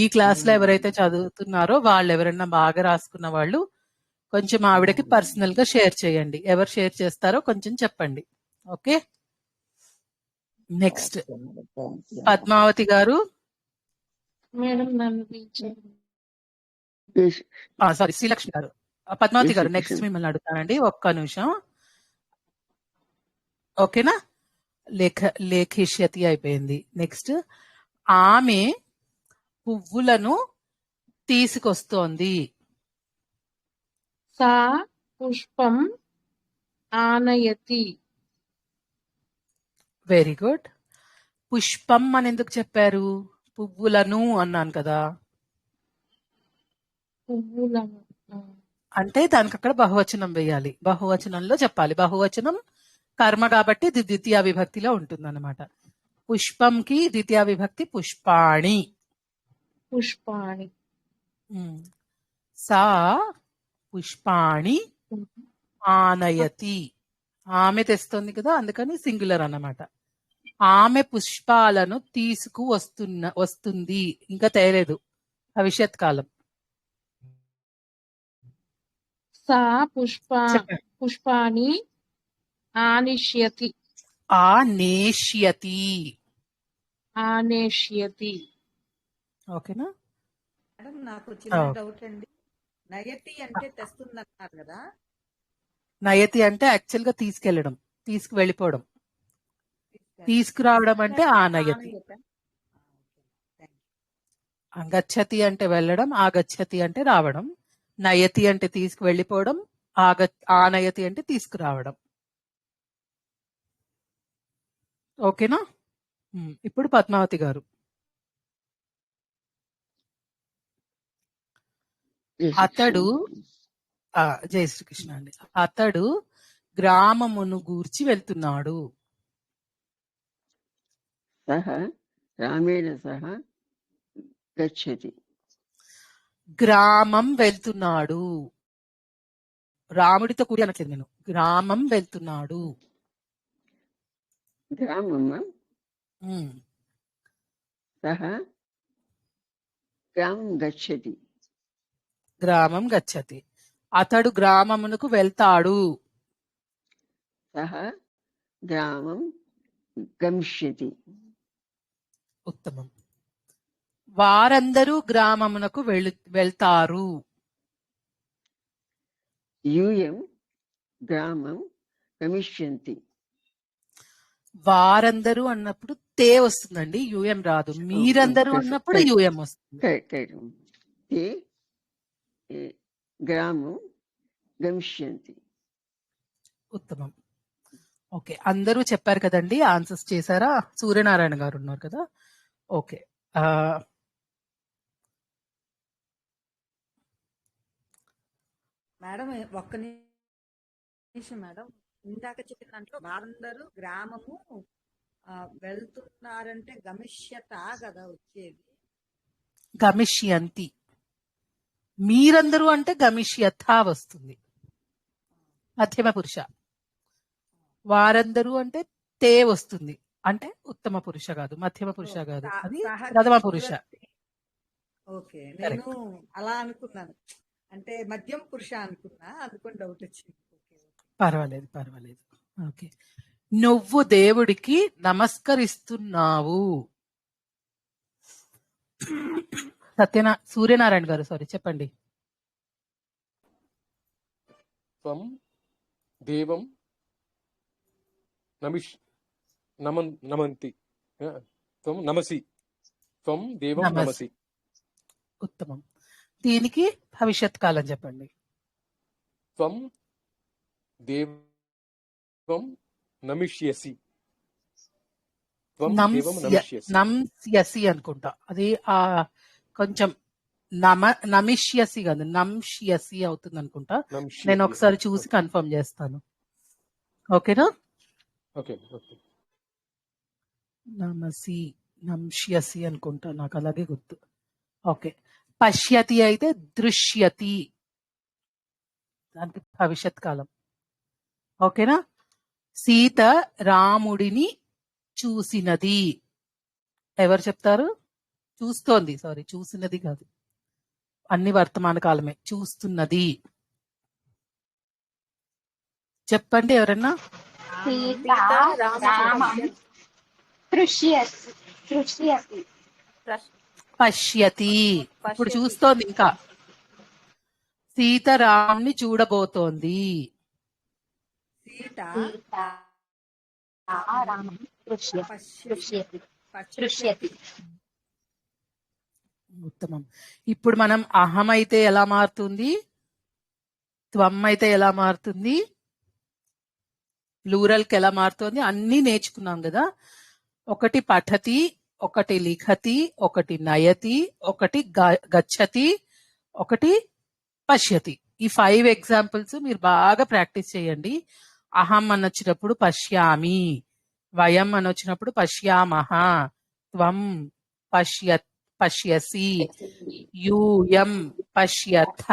ఈ క్లాస్ లో ఎవరైతే చదువుతున్నారో వాళ్ళు ఎవరైనా బాగా రాసుకున్న వాళ్ళు కొంచెం ఆవిడకి పర్సనల్ గా షేర్ చేయండి. ఎవరు షేర్ చేస్తారో కొంచెం చెప్పండి. ఓకే. నెక్స్ట్ పద్మావతి గారు. మేడం నన్ను సారీ, శ్రీలక్ష్మి గారు. పద్మావతి గారు నెక్స్ట్ మిమ్మల్ని అడుగుతానండి, ఒక్క నిమిషం. ఓకేనా? లేఖిష్యతి అయిపోయింది. నెక్స్ట్ ఆమె పువ్వులను తీసుకొస్తోంది. సా పుష్పం ఆనయతి. Very good. పుష్పం అని ఎందుకు చెప్పారు? పువ్వులను అన్నాను కదా. పువ్వులను అంటే దానికి అక్కడ బహువచనం వేయాలి, బహువచనంలో చెప్పాలి. బహువచనం కర్మ కాబట్టి ఇది ద్వితీయ విభక్తిలో ఉంటుంది అనమాట. పుష్పంకి ద్వితీయ విభక్తి పుష్పాణి. పుష్పాణి. సా పుష్పాణి ఆనయతి. ఆమె తెస్తుంది కదా, అందుకని సింగులర్ అన్నమాట. ఆమె పుష్పాలను వస్తుంది. ఇంకా తేలేదు, భవిష్యత్ కాలం. సా పుష్పాని ఆనిష్యతి. ఆనేష్యతి. ఓకేనా? మేడం నాకు చిన్న డౌట్ అండి. నయతి అంటే తెస్తుంది అన్నారు కదా. నయతి అంటే యాక్చువల్ గా తీసుకెళ్లడం, తీసుకువెళ్ళిపోవడం. తీసుకురావడం అంటే ఆనయతి. గచ్చతి అంటే వెళ్ళడం, ఆగచ్చతి అంటే రావడం, నయతి అంటే తీసుకువెళ్ళిపోవడం, ఆనయతి అంటే తీసుకురావడం. ఓకేనా? ఇప్పుడు పద్మావతి గారు. అతడు జై శ్రీకృష్ణ అండి. అతడు గ్రామమును గూర్చి వెళ్తున్నాడు. సహ రామేణ సహ గచ్చతి. గ్రామం వెళ్తున్నాడు. రాముడితో కూడి అనట్లేదు నేను. గ్రామం వెళ్తున్నాడు. గ్రామమా? సహ గ్రామం గచ్చతి. గ్రామం గచ్చతి. అతడు గ్రామమునకు వెళ్తాడు. సహ గ్రామం గమిష్యతి. ఉత్తమం. వారందరూ గ్రామమునకు వెళ్తారు. యూయం గ్రామం గమిష్యంతి. వారందరూ అన్నప్పుడు తే వస్తుందండి, యూఎం రాదు. మీరందరూ అన్నప్పుడు యూఎం వస్తుంది. గ్రామం గమిష్యంతి. ఉత్తమం. ఓకే, అందరూ చెప్పారు కదండి, ఆన్సర్స్ చేశారా? సూర్యనారాయణ గారు ఉన్నారు కదా. ఓకే, మేడం ఒక్క నిమిషం మేడం. ఇందాక చెప్పిన దాంట్లో వారందరూ గ్రామము వెళ్తున్నారంటే గమిష్యత కదా వచ్చేది. గమిష్యంతి. మీరందరూ అంటే గమిష్యత వస్తుంది, మధ్యమ పురుష. వారందరూ అంటే తే వస్తుంది, అంటే ఉత్తమ పురుష కాదు, మధ్యమ పురుష కాదు, అది ప్రథమ పురుష. ఓకే, నేను అలా అనుకున్నాను, అంటే మధ్యం పురుష అనుకున్నా, అందుకని డౌట్ వచ్చింది. పర్వాలేదు పర్వాలేదు. ఓకే, నువ్వు దేవుడికి నమస్కరిస్తున్నావు. సూర్యనారాయణ గారు సారీ చెప్పండి. త్వం దేవం నమంతి. త్వం నమసి. త్వం దేవం నమసి. ఉత్తమం. దీనికి భవిష్యత్ కాలం చెప్పండి. త్వం దేవం నమిష్యసి. నమ్స్యసి అనుకుంటా, అది కొంచెం నమిష్యసి కాదు, నంష్యసి అవుతుంది అనుకుంటా. నేను ఒకసారి చూసి కన్ఫర్మ్ చేస్తాను. ఓకేనా? నమసి నంష్యసి అనుకుంటా, నాకు అలాగే గుర్తు. ఓకే, పశ్యతి అయితే దృశ్యతి, దానికి భవిష్యత్ కాలం. ఓకేనా? సీత రాముడిని చూసినది. ఎవరు చెప్తారు? చూస్తోంది, సారీ చూసినది కాదు, అన్ని వర్తమాన కాలమే. చూస్తున్నది చెప్పండి ఎవరన్నా. పశ్యతి, ఇప్పుడు చూస్తోంది. ఇంకా సీత రాముని చూడబోతోంది. ఉత్తమం. ఇప్పుడు మనం అహం అయితే ఎలా మారుతుంది, త్వం అయితే ఎలా మారుతుంది, ప్లూరల్ కి ఎలా మారుతుంది, అన్ని నేర్చుకున్నాం కదా. ఒకటి పఠతి, ఒకటి లిఖతి, ఒకటి నయతి, ఒకటి గచ్చతి, ఒకటి పశ్యతి. ఈ 5 ఎగ్జాంపుల్స్ మీరు బాగా ప్రాక్టీస్ చేయండి. అహం అని వచ్చినప్పుడు పశ్యామి, వయం అని వచ్చినప్పుడు పశ్యామహ, త్వం పశ్యసి, యూయం పశ్యథ.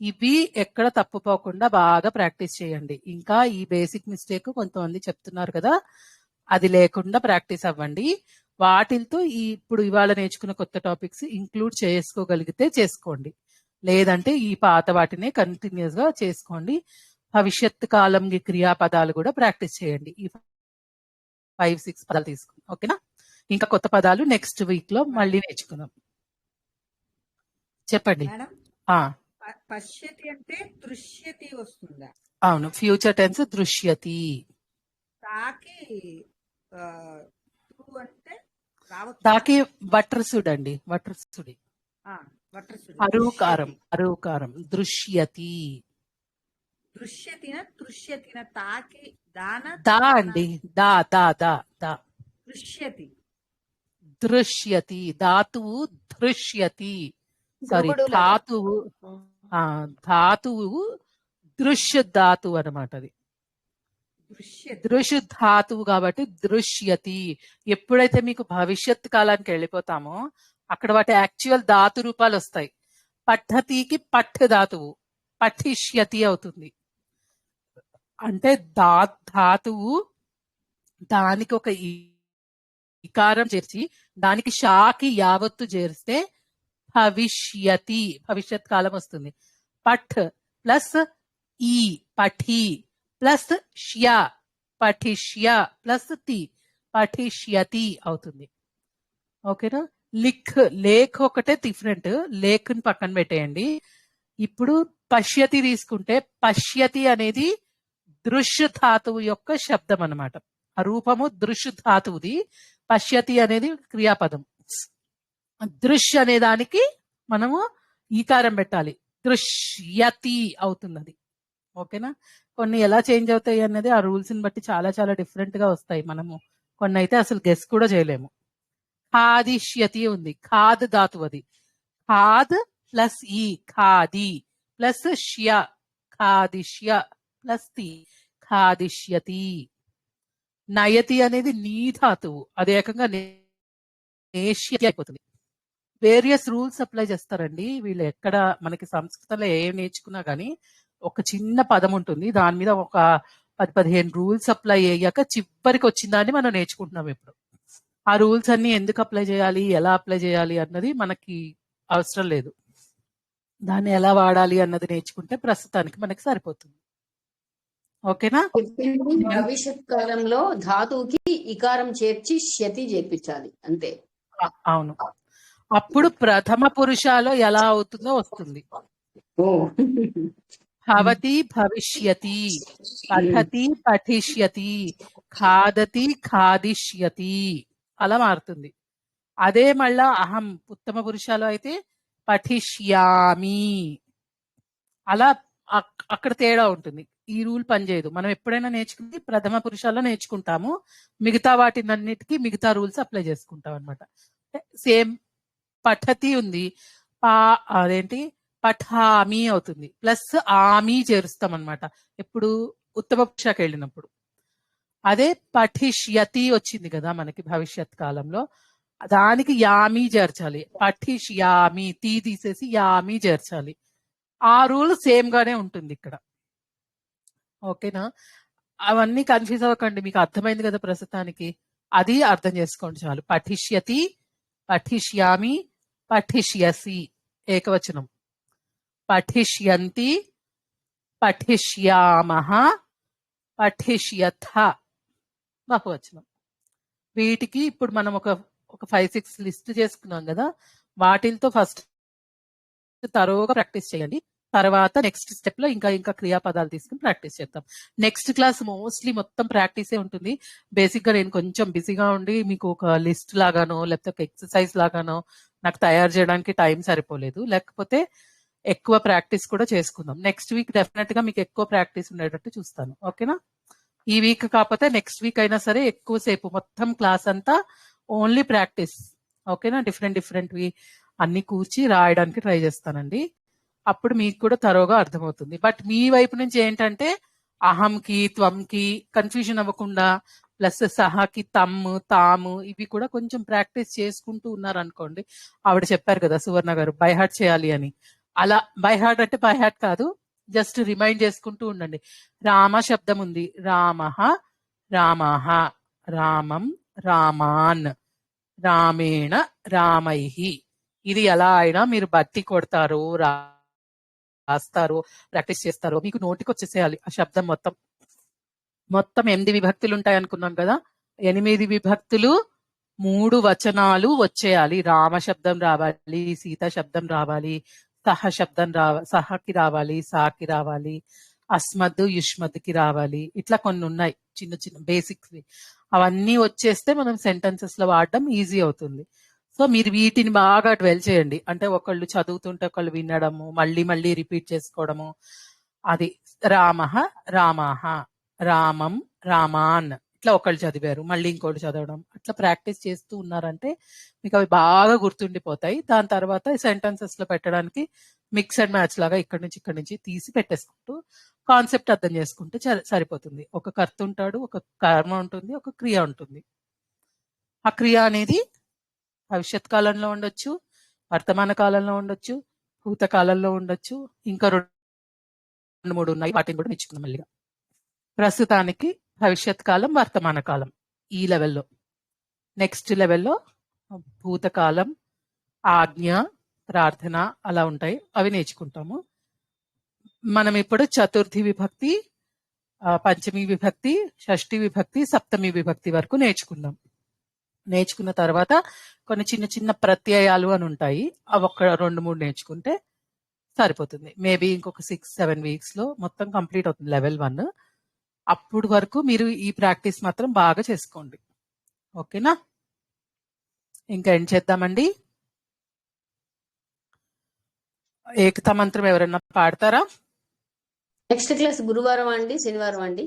ఇవి ఎక్కడ తప్పుపోకుండా బాగా ప్రాక్టీస్ చేయండి. ఇంకా ఈ బేసిక్ మిస్టేక్ కొంతమంది చెప్తున్నారు కదా, అది లేకుండా ప్రాక్టీస్ అవ్వండి. వాటితో ఇప్పుడు ఇవాళ నేర్చుకున్న కొత్త టాపిక్స్ ఇంక్లూడ్ చేసుకోగలిగితే చేసుకోండి, లేదంటే ఈ పాత వాటినే కంటిన్యూస్ గా చేసుకోండి. భవిష్యత్ కాలం క్రియాపదాలు కూడా ప్రాక్టీస్ చేయండి. ఈ 5-6 పదాలు తీసుకుని. ఓకేనా? ఇంకా కొత్త పదాలు నెక్స్ట్ వీక్ లో మళ్ళీ నేర్చుకుందాం. చెప్పండి. పశ్యతి అంటే దృశ్యతి వస్తుందా? అవును, ఫ్యూచర్ టెన్స్ దృశ్యతి. తాకి అంటే రావచ్చు. దాకి వట్రసుడు అండి, వట్రసుడి. వట్రసుడి. అరుకారం దృశ్యతి. దృశ్యతిన తాకి దాన దా అండి, దా దా దా దా. దృశ్యతి. దృశ్యతి ధాతువు, దృశ్యతి సారీ దృఢుడు లాగా. ధాతువు, ధాతువు దృశ్య ధాతువు అనమాట. అది దృశ్య ధాతువు కాబట్టి దృశ్యతి. ఎప్పుడైతే మీకు భవిష్యత్ కాలానికి వెళ్ళిపోతామో అక్కడ వాటి యాక్చువల్ ధాతు రూపాలు వస్తాయి. పఠతికి పఠ్ ధాతువు పఠిష్యతి అవుతుంది. అంటే ధాతువు దానికి ఒక ఇకారం చేర్చి దానికి షాకి యావత్తు చేరిస్తే భవిష్యతి, భవిష్యత్ కాలం వస్తుంది. పఠ్ ప్లస్ ఈ పఠి ప్లస్ ష్య పఠిష్య ప్లస్ తి పఠిష్యతి అవుతుంది. ఓకేనా. లేఖ్ ఒకటే డిఫరెంట్, లేఖ్ని పక్కన పెట్టేయండి. ఇప్పుడు పశ్యతి తీసుకుంటే పశ్యతి అనేది దృశ్య ధాతువు యొక్క శబ్దం అన్నమాట. ఆ రూపము దృశ్య ధాతువుది, పశ్యతి అనేది క్రియాపదం. దృశ్య అనే దానికి మనము ఈకారం పెట్టాలి, దృశ్యతి అవుతుంది అది. ఓకేనా. కొన్ని ఎలా చేంజ్ అవుతాయి అనేది ఆ రూల్స్ ని బట్టి చాలా చాలా డిఫరెంట్ గా వస్తాయి. మనము కొన్ని అయితే అసలు గెస్ కూడా చేయలేము. ఖాదిష్యతి ఉంది, ఖాద్ ధాతువు అది. ఖాద్ ప్లస్ ఈ ఖాది ప్లస్ ష్య ఖాదిష్య ప్లస్ తి ఖాదిష్యతి. నయతి అనేది నీ ధాతువు, అది ఏకంగా నేష్యతి అయిపోతుంది. వేరియస్ రూల్స్ అప్లై చేస్తారండి వీళ్ళు. ఎక్కడ మనకి సంస్కృతంలో ఏం నేర్చుకున్నా గానీ ఒక చిన్న పదం ఉంటుంది, దాని మీద ఒక 10-15 రూల్స్ అప్లై అయ్యాక చివరికి వచ్చిన దాన్ని మనం నేర్చుకుంటున్నాం ఇప్పుడు. ఆ రూల్స్ అన్ని ఎందుకు అప్లై చేయాలి, ఎలా అప్లై చేయాలి అన్నది మనకి అవసరం లేదు. దాన్ని ఎలా వాడాలి అన్నది నేర్చుకుంటే ప్రస్తుతానికి మనకి సరిపోతుంది. ఓకేనా. భవిష్యత్ కాలంలో ధాతువుకి ఇకారం చేర్చి శతి చేర్పించాలి అంతే. అవును. అప్పుడు ప్రథమ పురుషాలో ఎలా అవుతుందో వస్తుంది. భవతి భవిష్యతి, పఠతి పఠిష్యతి, ఖాదతి ఖాదిష్యతి అలా మారుతుంది. అదే మళ్ళా అహం ఉత్తమ పురుషాలో అయితే పఠిష్యామి. అలా అక్కడ తేడా ఉంటుంది. ఈ రూల్ పనిచేయదు. మనం ఎప్పుడైనా నేర్చుకుంటే ప్రథమ పురుషాల్లో నేర్చుకుంటాము, మిగతా వాటినన్నిటికీ మిగతా రూల్స్ అప్లై చేసుకుంటాం అనమాట. సేమ్ పఠతి ఉంది, అదేంటి పఠామి అవుతుంది, ప్లస్ ఆమి చేరుస్తాం అనమాట ఎప్పుడు ఉత్తమ పురుషకి వెళ్ళినప్పుడు. అదే పఠిష్యతి వచ్చింది కదా మనకి భవిష్యత్ కాలంలో, దానికి యామి చేర్చాలి. పఠిష్యామి తీ తీసేసి యామి చేర్చాలి. ఆ రూల్ సేమ్ గానే ఉంటుంది ఇక్కడ. ఓకేనా. అవన్నీ కన్ఫ్యూజ్ అవ్వకండి, మీకు అర్థమైంది కదా ప్రస్తుతానికి. అది అర్థం చేసుకోండి చాలు. పఠిష్యతి, పఠిష్యామి, పఠిష్యసి ఏకవచనం, పఠిష్యంతి, పఠిష్యామః, పఠిష్యథ బహువచనం. వీటికి ఇప్పుడు మనం ఒక 5-6 లిస్ట్ చేసుకున్నాం కదా, వాటితో ఫస్ట్ తరోగా ప్రాక్టీస్ చేయండి. తర్వాత నెక్స్ట్ స్టెప్ లో ఇంకా క్రియాపదాలు తీసుకుని ప్రాక్టీస్ చేద్దాం. నెక్స్ట్ క్లాస్ మోస్ట్లీ మొత్తం ప్రాక్టీసే ఉంటుంది. బేసిక్ గా నేను కొంచెం బిజీగా ఉండి మీకు ఒక లిస్ట్ లాగానో లేకపోతే ఒక ఎక్సర్సైజ్ లాగానో నాకు తయారు చేయడానికి టైం సరిపోలేదు. లేకపోతే ఎక్కువ ప్రాక్టీస్ కూడా చేసుకుందాం. నెక్స్ట్ వీక్ డెఫినెట్ గా మీకు ఎక్కువ ప్రాక్టీస్ ఉండేటట్టు చూస్తాను. ఓకేనా. ఈ వీక్ కాకపోతే నెక్స్ట్ వీక్ అయినా సరే ఎక్కువసేపు మొత్తం క్లాస్ అంతా ఓన్లీ ప్రాక్టీస్. ఓకేనా. డిఫరెంట్వి అన్ని కూర్చి రాయడానికి ట్రై చేస్తానండి. అప్పుడు మీకు కూడా తరోగా అర్థమవుతుంది. బట్ మీ వైపు నుంచి ఏంటంటే అహంకి త్వంకి కన్ఫ్యూజన్ అవ్వకుండా, ప్లస్ సహాకి తమ్ము తాము ఇవి కూడా కొంచెం ప్రాక్టీస్ చేసుకుంటూ ఉన్నారనుకోండి. ఆవిడ చెప్పారు కదా సువర్ణ గారు బై హార్ట్ చేయాలి అని. అలా బై హార్ట్ అంటే బై హార్ట్ కాదు, జస్ట్ రిమైండ్ చేసుకుంటూ ఉండండి. రామ శబ్దం ఉంది, రామః రామాః, రామం రామాన్, రామేణ రామైహి. ఇది ఎలా అయినా మీరు బట్టి కొడతారు, రాస్తారు, ప్రాక్టీస్ చేస్తారు, మీకు నోటికి వచ్చేసేయాలి ఆ శబ్దం మొత్తం. 8 విభక్తులు ఉంటాయి అనుకున్నాం కదా, 8 విభక్తులు 3 వచనాలు వచ్చేయాలి. రామ శబ్దం రావాలి, సీత శబ్దం రావాలి, సహ శబ్దం సహకి రావాలి, సాకి రావాలి, అస్మద్ యుష్మద్కి రావాలి. ఇట్లా కొన్ని ఉన్నాయి చిన్న చిన్న బేసిక్స్. అవన్నీ వచ్చేస్తే మనం సెంటెన్సెస్ లో వాడడం ఈజీ అవుతుంది. సో మీరు వీటిని బాగా డ్వెల్ చేయండి. అంటే ఒకళ్ళు చదువుతుంటే ఒకళ్ళు వినడము, మళ్ళీ మళ్ళీ రిపీట్ చేసుకోవడము. అది రామః రామాః, రామం రామాన్, ఇట్లా ఒకళ్ళు చదివారు మళ్ళీ ఇంకోటి చదవడం, అట్లా ప్రాక్టీస్ చేస్తూ ఉన్నారంటే మీకు అవి బాగా గుర్తుండిపోతాయి. దాని తర్వాత సెంటెన్సెస్ లో పెట్టడానికి మిక్స్ అండ్ మ్యాచ్ లాగా ఇక్కడి నుంచి తీసి పెట్టేసుకుంటూ కాన్సెప్ట్ అర్థం చేసుకుంటే సరిపోతుంది. ఒక కర్త ఉంటాడు, ఒక కర్మ ఉంటుంది, ఒక క్రియ ఉంటుంది. ఆ క్రియ అనేది భవిష్యత్ కాలంలో ఉండొచ్చు, వర్తమాన కాలంలో ఉండొచ్చు, భూతకాలంలో ఉండొచ్చు, ఇంకా 2-3 ఉన్నాయి, వాటిని కూడా నేర్చుకున్నాం మళ్ళీగా. ప్రస్తుతానికి భవిష్యత్ కాలం, వర్తమాన కాలం ఈ లెవెల్లో. నెక్స్ట్ లెవెల్లో భూతకాలం, ఆజ్ఞ, ప్రార్థన అలా ఉంటాయి, అవి నేర్చుకుంటాము. మనం ఇప్పుడు చతుర్థి విభక్తి, పంచమి విభక్తి, షష్ఠి విభక్తి, సప్తమి విభక్తి వరకు నేర్చుకున్నాం. నేర్చుకున్న తర్వాత కొన్ని చిన్న చిన్న ప్రత్యయాలు అని ఉంటాయి, అవి ఒక 2-3 నేర్చుకుంటే సరిపోతుంది. మేబీ ఇంకొక 6-7 వీక్స్ లో మొత్తం కంప్లీట్ అవుతుంది లెవెల్ 1. అప్పుడు వరకు మీరు ఈ ప్రాక్టీస్ మాత్రం బాగా చేసుకోండి. ఓకేనా? ఇంకా ఏం చేద్దామండి? ఏకతా మంత్రం ఎవరన్నా పాడతారా? నెక్స్ట్ క్లాస్ గురువారం అండి, శనివారం అండి?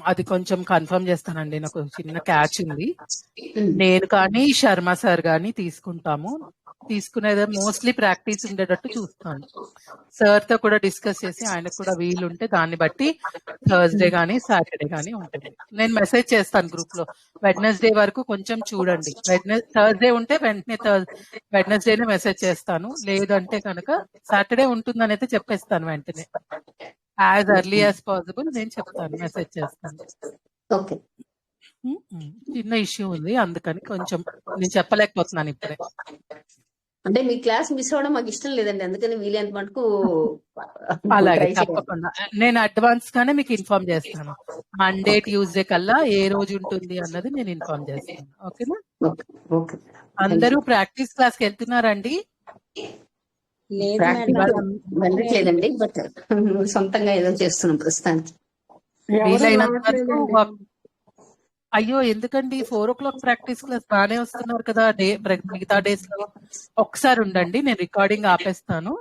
అది కొంచెం కన్ఫర్మ్ చేస్తానండి, నాకు చిన్న క్యాచ్ ఉంది. నేను కానీ శర్మ సార్ కానీ తీసుకుంటాము. తీసుకునేది మోస్ట్లీ ప్రాక్టీస్ ఉండేటట్టు చూస్తాను. సార్ తో కూడా డిస్కస్ చేసి ఆయనకు కూడా వీలుంటే దాన్ని బట్టి థర్స్డే కానీ సాటర్డే కానీ ఉంటుంది. నేను మెసేజ్ చేస్తాను గ్రూప్ లో. వెడ్నెస్డే వరకు కొంచెం చూడండి. థర్స్డే ఉంటే వెంటనే వెడ్నెస్డేనే మెసేజ్ చేస్తాను. లేదంటే కనుక సాటర్డే ఉంటుందని అయితే చెప్పేస్తాను వెంటనే. యాజ్ ఎర్లీ యాజ్ పాసిబుల్ నేను చెప్తాను, మెసేజ్ చేస్తాను. ఓకే. చిన్న ఇష్యూ ఉంది, అందుకని కొంచెం నేను చెప్పలేకపోతున్నాను ఇప్పుడే. అంటే మీ క్లాస్ మిస్ అవ్వడం మాకు ఇష్టం లేదండి, అందుకని వీలైనంత మటుకు అలాగే తప్పకుండా నేను అడ్వాన్స్ గానే మీకు ఇన్ఫార్మ్ చేస్తాను. మండే ట్యూస్డే కల్లా ఏ రోజు ఉంటుంది అన్నది నేను ఇన్ఫార్మ్ చేస్తాను. ఓకేనా? అందరూ ప్రాక్టీస్ క్లాస్ కి వెళ్తున్నారండి? వెళ్ళట్లేదండి, బట్ సొంతంగా ఏదో చేస్తున్నాం ప్రస్తుతానికి. వీలైనంత వరకు. అయ్యో ఎందుకండి, 4 o'clock ప్రాక్టీస్ క్లాస్ బాగానే వస్తున్నారు కదా మిగతా డేస్ లో. ఒకసారి ఉండండి, నేను రికార్డింగ్ ఆపేస్తాను.